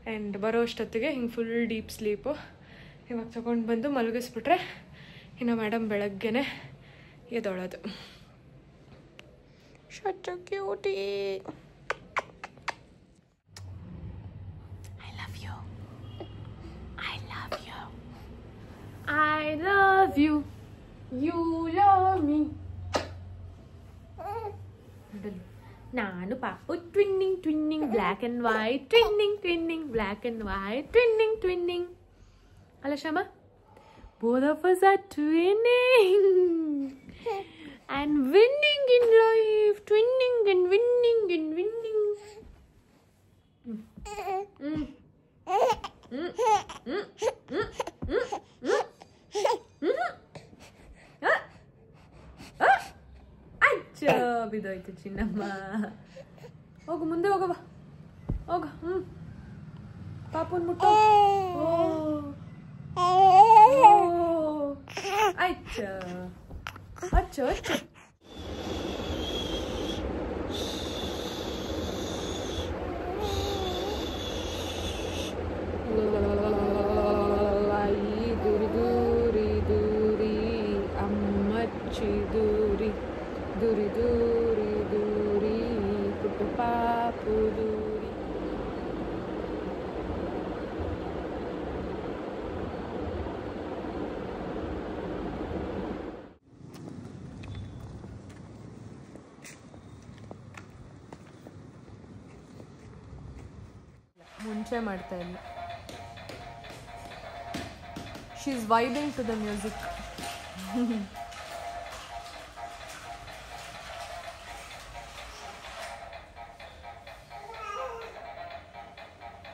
ಆ್ಯಂಡ್ ಬರೋ ಅಷ್ಟೊತ್ತಿಗೆ ಹಿಂಗೆ ಫುಲ್ ಡೀಪ್ ಸ್ಲೀಪು. ಇವಾಗ ತೊಗೊಂಡು ಬಂದು ಮಲಗಿಸ್ಬಿಟ್ರೆ ಇನ್ನು ಮೇಡಮ್ ಬೆಳಗ್ಗೆನೆ ಎದ್ದೊಳೋದು. Such a cutie. I love you, I love you, I love you, you love me. ನಾನು ಪಾಪು twinning twinning black and white, twinning twinning black and white, twinning twinning. ಅಲ್ಲ Shyama, both of us are twinning and winning in life, twinning and winning and winning. ಬಿದ್ದೋಯ್ತು ಚಿನ್ನಮ್ಮ. ಹೋಗು ಮುಂದೆ ಹೋಗವ, ಹೋಗ. ಪಾಪುನ್ ಮುಟ್ಟೋ. ಆಯ್ತು ಅಚ್ಚು ಅಚ್ಚು. ದೂರಿ ದೂರಿ ದೂರಿ ಅಮ್ಮಚ್ಚಿ ದೂರಿ ದೂರಿ ದೂರಿ ದೂರಿ ಪುಟ್ಟು ಪಾಪು ದೂರಿ. ಮುಂಚೆ ಮಾಡ್ತಾ ಇಲ್ಲ. She is vibing to the music.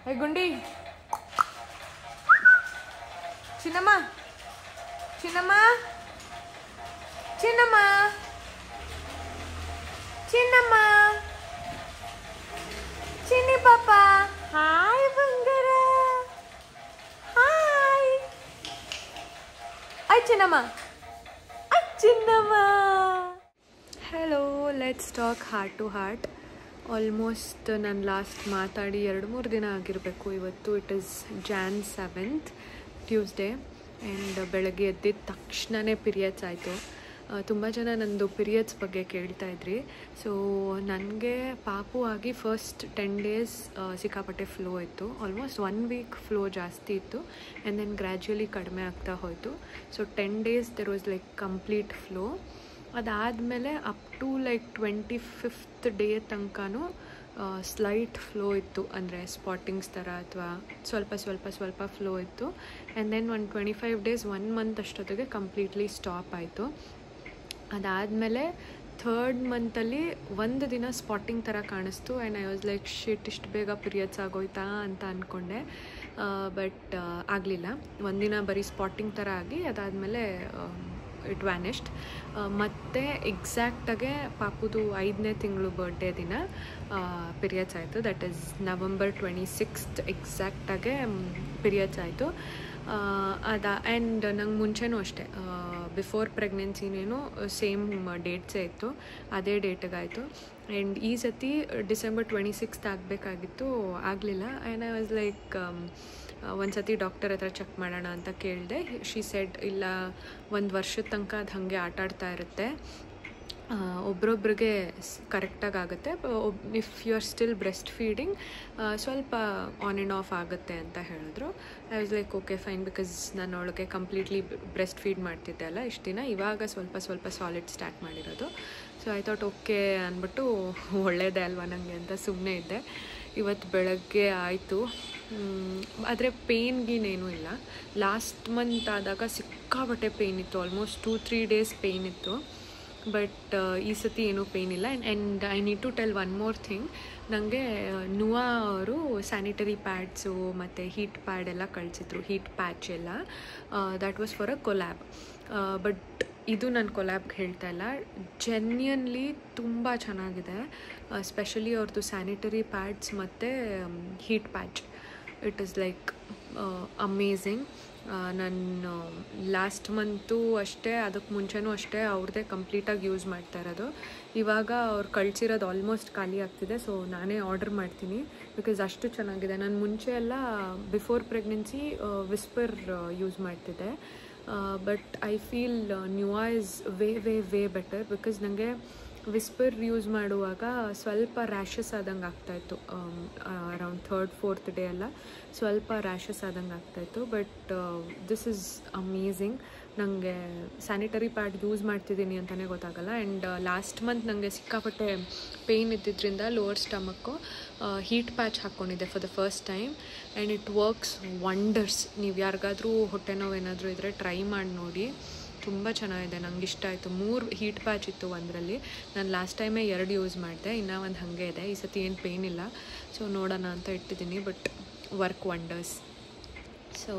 Hey ಗುಂಡಿ, ಚಿನ್ನಮ್ಮ ಚಿನ್ನಮ್ಮ ಚಿನ್ನಮ್ಮ ಚಿನ್ನಮ್ಮ ಚಿನ್ನಿ ಪಾಪ. ಹಾಯ್ ಬಂಗಾರ, ಹಾಯ್. ಆಯ್ ಚಿನ್ನಮ್ಮ, ಆಯ್ Chinnamma. Hello, let's talk heart to heart. Almost ನಾನು ಲಾಸ್ಟ್ ಮಾತಾಡಿ 2-3 ದಿನ ಆಗಿರಬೇಕು. ಇವತ್ತು it is Jan 7th Tuesday. And ಬೆಳಗ್ಗೆ ಎದ್ದಿದ್ದ ತಕ್ಷಣವೇ ಪೀರಿಯಡ್ಸ್ ಆಯಿತು. ತುಂಬ ಜನ ನಂದು ಪೀರಿಯಡ್ಸ್ ಬಗ್ಗೆ ಕೇಳ್ತಾ ಇದ್ರಿ. ಸೊ ನನಗೆ ಪಾಪು ಆಗಿ ಫಸ್ಟ್ 10 days ಸಿಕ್ಕಾಪಟ್ಟೆ ಫ್ಲೋ ಇತ್ತು. ಆಲ್ಮೋಸ್ಟ್ 1 week ಫ್ಲೋ ಜಾಸ್ತಿ ಇತ್ತು ಆ್ಯಂಡ್ ದೆನ್ ಗ್ರ್ಯಾಜುಯಲಿ ಕಡಿಮೆ ಆಗ್ತಾ ಹೋಯಿತು. So 10 days there was like complete flow. ಅದಾದಮೇಲೆ up to like 25th day ತನಕನೂ ಸ್ಲೈಟ್ ಫ್ಲೋ ಇತ್ತು, ಅಂದರೆ ಸ್ಪಾಟಿಂಗ್ಸ್ ಥರ ಅಥವಾ ಸ್ವಲ್ಪ ಫ್ಲೋ ಇತ್ತು. ಆ್ಯಂಡ್ ದೆನ್ ಒಂದು 25 days 1 month ಅಷ್ಟೊತ್ತಿಗೆ ಕಂಪ್ಲೀಟ್ಲಿ ಸ್ಟಾಪ್ ಆಯಿತು. ಅದಾದಮೇಲೆ 3rd month ಒಂದು ದಿನ ಸ್ಪಾಟಿಂಗ್ ಥರ ಕಾಣಿಸ್ತು ಆ್ಯಂಡ್ ಐ ವಾಸ್ ಲೈಕ್ ಶಿಟ್, ಇಷ್ಟು ಬೇಗ ಪೀರಿಯಡ್ಸ್ ಆಗೋಯ್ತಾ ಅಂತ ಅಂದ್ಕೊಂಡೆ. ಬಟ್ ಆಗಲಿಲ್ಲ. ಒಂದಿನ ಬರೀ ಸ್ಪಾಟಿಂಗ್ ಥರ ಆಗಿ ಅದಾದಮೇಲೆ ಇಟ್ ವ್ಯಾನಿಶ್ಡ್. ಮತ್ತು ಎಕ್ಸಾಕ್ಟಾಗೆ ಪಾಪುದು 5ನೇ ತಿಂಗಳು ಬರ್ಡೇ ದಿನ ಪೀರಿಯಡ್ಸ್ ಆಯಿತು. ದಟ್ ಈಸ್ November 26th ಎಕ್ಸಾಕ್ಟಾಗೆ ಪೀರಿಯಡ್ಸ್ ಆಯಿತು. ಆ್ಯಂಡ್ ನಂಗೆ ಮುಂಚೆನೂ ಅಷ್ಟೇ ಬಿಫೋರ್ ಪ್ರೆಗ್ನೆನ್ಸಿನೇನು ಸೇಮ್ ಡೇಟ್ಸೇ ಇತ್ತು, ಅದೇ ಡೇಟಿಗಾಯಿತು. ಆ್ಯಂಡ್ ಈ ಸತಿ December 26th ಆಗಬೇಕಾಗಿತ್ತು, ಆಗಲಿಲ್ಲ. ಆ್ಯಂಡ್ ಐ ವಾಸ್ ಲೈಕ್ ಒಂದು ಸತಿ ಡಾಕ್ಟರ್ ಹತ್ರ ಚೆಕ್ ಮಾಡೋಣ ಅಂತ ಕೇಳಿದೆ. ಶಿ ಸೆಡ್ ಇಲ್ಲ, 1 ವರ್ಷದ ತನಕ ಅದು ಹಾಗೆ ಆಟಾಡ್ತಾ ಇರುತ್ತೆ, ಒಬ್ರೊಬ್ರಿಗೆ ಕರೆಕ್ಟಾಗಿ ಆಗುತ್ತೆ. If you are still breastfeeding ಸ್ವಲ್ಪ ಆನ್ ಆ್ಯಂಡ್ ಆಫ್ ಆಗುತ್ತೆ ಅಂತ ಹೇಳಿದ್ರು. I was like okay fine, because ನಾನು ಅವಳಿಗೆ ಕಂಪ್ಲೀಟ್ಲಿ ಬ್ರೆಸ್ಟ್ ಫೀಡ್ ಮಾಡ್ತಿದ್ದೆ ಅಲ್ಲ ಇಷ್ಟು ದಿನ, ಇವಾಗ ಸ್ವಲ್ಪ ಸಾಲಿಡ್ ಸ್ಟಾರ್ಟ್ ಮಾಡಿರೋದು. ಸೊ ಐ ಥಾಟ್ ಓಕೆ ಅಂದ್ಬಿಟ್ಟು ಒಳ್ಳೆಯದೇ ಅಲ್ವಾ ನನಗೆ ಅಂತ ಸುಮ್ಮನೆ ಇದ್ದೆ. ಇವತ್ತು ಬೆಳಗ್ಗೆ ಆಯಿತು, ಆದರೆ ಪೇಯ್ನ್ಗೇನೇನೂ ಇಲ್ಲ. ಲಾಸ್ಟ್ ಮಂತ್ ಆದಾಗ ಸಿಕ್ಕಾಬಟ್ಟೆ ಪೇಯ್ನ್ ಇತ್ತು, ಆಲ್ಮೋಸ್ಟ್ 2-3 days ಪೇಯ್ನ್ ಇತ್ತು. ಬಟ್ ಈ ಸತಿ ಏನೂ ಪೇಯ್ನ್ ಇಲ್ಲ. And I need to tell one more thing. ನನಗೆ ನುವಾ ಅವರು ಸ್ಯಾನಿಟರಿ ಪ್ಯಾಡ್ಸು ಮತ್ತು ಹೀಟ್ ಪ್ಯಾಡ್ ಎಲ್ಲ ಕಳಿಸಿದ್ರು, ಹೀಟ್ ಪ್ಯಾಚ್ ಎಲ್ಲ. That was for a collab. But ಇದು ನಾನು ಕೊಲ್ಯಾಬ್ಗೆ ಹೇಳ್ತಾ ಇಲ್ಲ, ಜೆನ್ಯನ್ಲಿ ತುಂಬ ಚೆನ್ನಾಗಿದೆ. ಸ್ಪೆಷಲಿ ಅವ್ರದ್ದು ಸ್ಯಾನಿಟರಿ ಪ್ಯಾಡ್ಸ್ ಮತ್ತು heat patch, it is like amazing. ನಾನು ಲಾಸ್ಟ್ ಮಂತು ಅಷ್ಟೇ, ಅದಕ್ಕೆ ಮುಂಚೆನೂ ಅಷ್ಟೇ ಅವ್ರದ್ದೇ ಕಂಪ್ಲೀಟಾಗಿ ಯೂಸ್ ಮಾಡ್ತಾ ಇರೋದು. ಇವಾಗ ಅವ್ರು ಕಳಿಸಿರೋದು ಆಲ್ಮೋಸ್ಟ್ ಖಾಲಿ ಆಗ್ತಿದೆ. ಸೊ ನಾನೇ ಆರ್ಡರ್ ಮಾಡ್ತೀನಿ, ಬಿಕಾಸ್ ಅಷ್ಟು ಚೆನ್ನಾಗಿದೆ. ನಾನು ಮುಂಚೆ ಎಲ್ಲ ಬಿಫೋರ್ ಪ್ರೆಗ್ನೆನ್ಸಿ ವಿಸ್ಪರ್ ಯೂಸ್ ಮಾಡ್ತಿದ್ದೆ. But I feel Nua is way better, because ನನಗೆ ವಿಸ್ಪರ್ ಯೂಸ್ ಮಾಡುವಾಗ ಸ್ವಲ್ಪ ರ್ಯಾಷಸ್ ಆದಂಗೆ ಆಗ್ತಾಯಿತ್ತು. ಅರೌಂಡ್ 3rd-4th day ಎಲ್ಲ ಸ್ವಲ್ಪ ರ್ಯಾಷಸ್ ಆದಂಗೆ ಆಗ್ತಾಯಿತ್ತು. But this is amazing. ನನಗೆ ಸ್ಯಾನಿಟರಿ ಪ್ಯಾಡ್ ಯೂಸ್ ಮಾಡ್ತಿದ್ದೀನಿ ಅಂತಲೇ ಗೊತ್ತಾಗಲ್ಲ. ಆ್ಯಂಡ್ ಲಾಸ್ಟ್ ಮಂತ್ ನನಗೆ ಸಿಕ್ಕಾಪಟ್ಟೆ ಪೇಯ್ನ್ ಇದ್ದಿದ್ದರಿಂದ ಲೋವರ್ ಸ್ಟಮಕ್ಕು ಹೀಟ್ ಪ್ಯಾಚ್ ಹಾಕ್ಕೊಂಡಿದ್ದೆ for the first time. And it works wonders. ನೀವು ಯಾರಿಗಾದರೂ ಹೊಟ್ಟೆ ನೋವು ಏನಾದರೂ ಇದ್ದರೆ ಟ್ರೈ ಮಾಡಿ ನೋಡಿ, ತುಂಬ ಚೆನ್ನಾಗಿದೆ. ನಂಗೆ ಇಷ್ಟ ಆಯಿತು. 3 ಹೀಟ್ ಪ್ಯಾಚ್ ಇತ್ತು ಒಂದರಲ್ಲಿ. ನಾನು ಲಾಸ್ಟ್ ಟೈಮೇ 2 ಯೂಸ್ ಮಾಡಿದೆ, ಇನ್ನೂ ಒಂದು ಹಾಗೆ ಇದೆ. ಈ ಸತಿ ಏನು ಪೇಯ್ನ್ ಇಲ್ಲ. ಸೊ ನೋಡೋಣ ಅಂತ ಇಟ್ಟಿದ್ದೀನಿ, but work wonders. So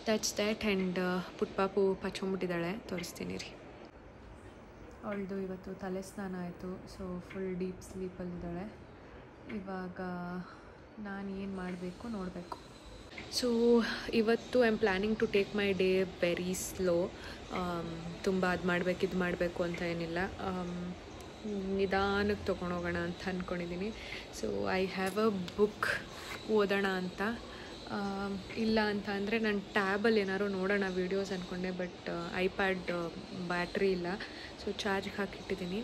that's that. And ಪುಟ್ಪಾಪು ಪಚ್ಕೊಂಬಿಟ್ಟಿದ್ದಾಳೆ, ತೋರಿಸ್ತೀನಿ ರೀ. ಅವಳದು ಇವತ್ತು ತಲೆ ಸ್ನಾನ ಆಯಿತು. ಸೊ ಫುಲ್ ಡೀಪ್ ಸ್ಲೀಪಲ್ಲಿದ್ದಾಳೆ. ಇವಾಗ ನಾನು ಏನು ಮಾಡಬೇಕು ನೋಡಬೇಕು. ಸೊ ಇವತ್ತು I am planning to take my day very slow. ತುಂಬ ಅದು ಮಾಡಬೇಕು ಇದು ಮಾಡಬೇಕು ಅಂತ ಏನಿಲ್ಲ, ನಿಧಾನಕ್ಕೆ ತೊಗೊಂಡೋಗೋಣ ಅಂತ ಅಂದ್ಕೊಂಡಿದ್ದೀನಿ. So I have a book, ಓದೋಣ ಅಂತ. ಇಲ್ಲ ಅಂತ ಅಂದರೆ ನಾನು ಟ್ಯಾಬಲ್ಲಿ ಏನಾದ್ರು ನೋಡೋಣ ವೀಡಿಯೋಸ್ ಅಂದ್ಕೊಂಡೆ. ಬಟ್ ಐಪ್ಯಾಡ್ ಬ್ಯಾಟ್ರಿ ಇಲ್ಲ, ಸೊ ಚಾರ್ಜ್ಗೆ ಹಾಕಿಟ್ಟಿದ್ದೀನಿ.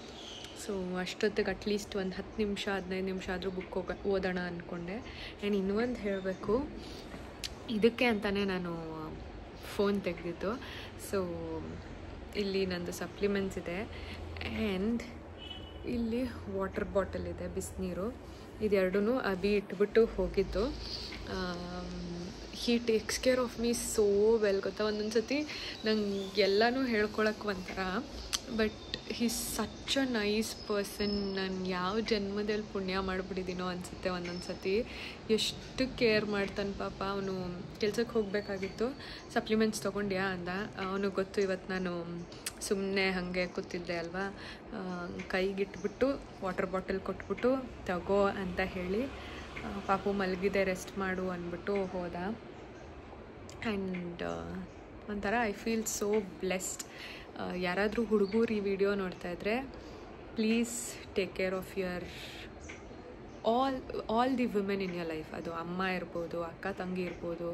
ಸೊ ಅಷ್ಟೊತ್ತಿಗೆ ಅಟ್ಲೀಸ್ಟ್ ಒಂದು 10 ನಿಮಿಷ 15 ನಿಮಿಷ ಆದರೂ ಬುಕ್ ಓದೋಣ ಅಂದ್ಕೊಂಡೆ. ಆ್ಯಂಡ್ ಇನ್ನೊಂದು ಹೇಳಬೇಕು, ಇದಕ್ಕೆ ಅಂತಲೇ ನಾನು ಫೋನ್ ತೆಗೆದಿದ್ದು. ಸೊ ಇಲ್ಲಿ ನಂದು ಸಪ್ಲಿಮೆಂಟ್ಸ್ ಇದೆ ಆ್ಯಂಡ್ ಇಲ್ಲಿ ವಾಟರ್ ಬಾಟಲ್ ಇದೆ, ಬಿಸಿನೀರು. ಇದೆರಡೂ ಅಭಿ ಇಟ್ಬಿಟ್ಟು ಹೋಗಿದ್ದು. He takes care of me so well, ಗೊತ್ತಾ. ಒಂದೊಂದು ಸತಿ ನಂಗೆ ಎಲ್ಲನೂ ಹೇಳ್ಕೊಳಕ್ಕೆ ಒಂಥರ, but he such a nice person. ನಾನು ಯಾವ ಜನ್ಮದಲ್ಲಿ ಪುಣ್ಯ ಮಾಡಿಬಿಟ್ಟಿದ್ದೀನೋ ಅನಿಸುತ್ತೆ ಒಂದೊಂದು ಸತಿ. ಎಷ್ಟು ಕೇರ್ ಮಾಡ್ತಾನೆ ಪಾಪ. ಅವನು ಕೆಲ್ಸಕ್ಕೆ ಹೋಗಬೇಕಾಗಿತ್ತು, ಸಪ್ಲಿಮೆಂಟ್ಸ್ ತೊಗೊಂಡ್ಯಾ ಅಂದ. ಅವನಿಗೆ ಗೊತ್ತು ಇವತ್ತು ನಾನು ಸುಮ್ಮನೆ ಹಾಗೆ ಕೂತಿದ್ದೆ ಅಲ್ವಾ, ಕೈಗಿಟ್ಬಿಟ್ಟು ವಾಟರ್ ಬಾಟಲ್ ಕೊಟ್ಬಿಟ್ಟು ತಗೋ ಅಂತ ಹೇಳಿ, ಪಾಪು ಮಲಗಿದೆ ರೆಸ್ಟ್ ಮಾಡು ಅಂದ್ಬಿಟ್ಟು ಹೋದ. ಆ್ಯಂಡ್ ಒಂಥರ ಐ ಫೀಲ್ ಸೋ ಬ್ಲೆಸ್ಡ್. ಯಾರಾದರೂ ಹುಡುಗರು ಈ ವಿಡಿಯೋ ನೋಡ್ತಾ ಇದ್ದರೆ please take care of your all the women in your life. ಅದು ಅಮ್ಮ ಇರ್ಬೋದು, ಅಕ್ಕ ತಂಗಿ ಇರ್ಬೋದು,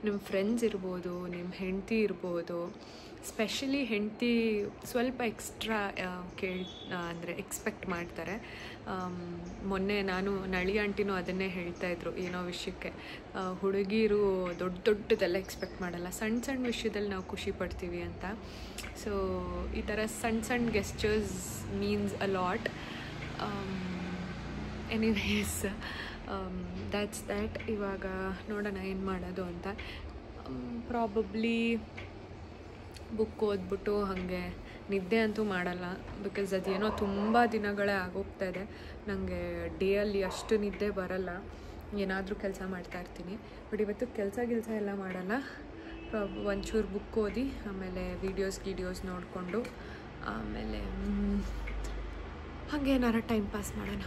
ನಿಮ್ಮ ಫ್ರೆಂಡ್ಸ್ ಇರ್ಬೋದು, ನಿಮ್ಮ ಹೆಂಡತಿ ಇರ್ಬೋದು. ಸ್ಪೆಷಲಿ ಹೆಂಡತಿ ಸ್ವಲ್ಪ ಎಕ್ಸ್ಟ್ರಾ ಅಂದರೆ ಎಕ್ಸ್ಪೆಕ್ಟ್ ಮಾಡ್ತಾರೆ. ಮೊನ್ನೆ ನಾನು ನಳಿ ಆಂಟಿನೂ ಅದನ್ನೇ ಹೇಳ್ತಾಯಿದ್ರು ಏನೋ ವಿಷಯಕ್ಕೆ. ಹುಡುಗಿರು ದೊಡ್ಡದೆಲ್ಲ ಎಕ್ಸ್ಪೆಕ್ಟ್ ಮಾಡಲ್ಲ, ಸಣ್ಣ ಸಣ್ಣ ವಿಷಯದಲ್ಲಿ ನಾವು ಖುಷಿ ಪಡ್ತೀವಿ ಅಂತ. ಸೊ ಈ ಥರ ಸಣ್ಣ gestures means a lot. Anyways that's that. ಇವಾಗ ನೋಡೋಣ ಏನು ಮಾಡೋದು ಅಂತ. ಪ್ರಾಬಬ್ಲಿ ಬುಕ್ ಓದ್ಬಿಟ್ಟು ಹಾಗೆ ನಿದ್ದೆ ಅಂತೂ ಮಾಡಲ್ಲ, ಬಿಕಾಸ್ ಅದೇನೋ ತುಂಬ ದಿನಗಳೇ ಆಗೋಗ್ತಾ ಇದೆ. ನನಗೆ ಡೇಯಲ್ಲಿ ಅಷ್ಟು ನಿದ್ದೆ ಬರಲ್ಲ, ಏನಾದರೂ ಕೆಲಸ ಮಾಡ್ತಾಯಿರ್ತೀನಿ. ಬಟ್ ಇವತ್ತು ಕೆಲಸ ಎಲ್ಲ ಮಾಡಲ್ಲ. ಒಂಚೂರು ಬುಕ್ ಓದಿ ಆಮೇಲೆ ವೀಡಿಯೋಸ್ ನೋಡಿಕೊಂಡು ಆಮೇಲೆ ಹಾಗೆ ಏನಾರ ಟೈಮ್ ಪಾಸ್ ಮಾಡೋಣ.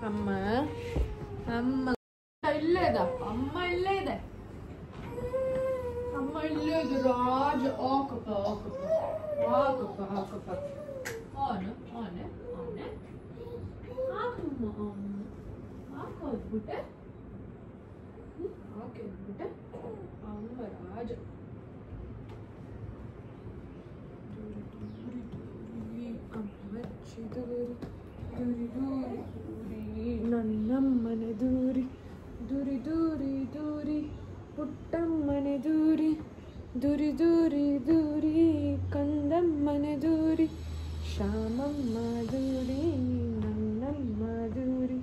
ಅಮ್ಮ ಇಲ್ಲೇ ಇದೆ, ಅಮ್ಮ ಇಲ್ಲೇ ಇದೆ, ಅಮ್ಮ ಇಲ್ಲೇ ಇದೆ. ರಾಜ ಹಾಕಪ್ಪ ಹಾಕೋದ್ಬಿಟ್ಟೆ ಅಮ್ಮ ರಾಜ. ನನ್ನಮ್ಮನೆ ದೂರಿ ದೂರಿ ದೂರಿ ದೂರಿ ಪುಟ್ಟಮ್ಮನೆ ದೂರಿ ದೂರಿ ದೂರಿ ದೂರಿ ಕಂದಮ್ಮನೆ ದೂರಿ ಶ್ಯಾಮಮ್ಮ ದೂರಿ ನನ್ನಮ್ಮ ದೂರಿ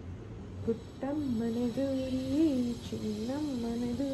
ಪುಟ್ಟಮ್ಮನೆ ದೂರಿ ಚಿನ್ನಮ್ಮನೆ ದೂರಿ.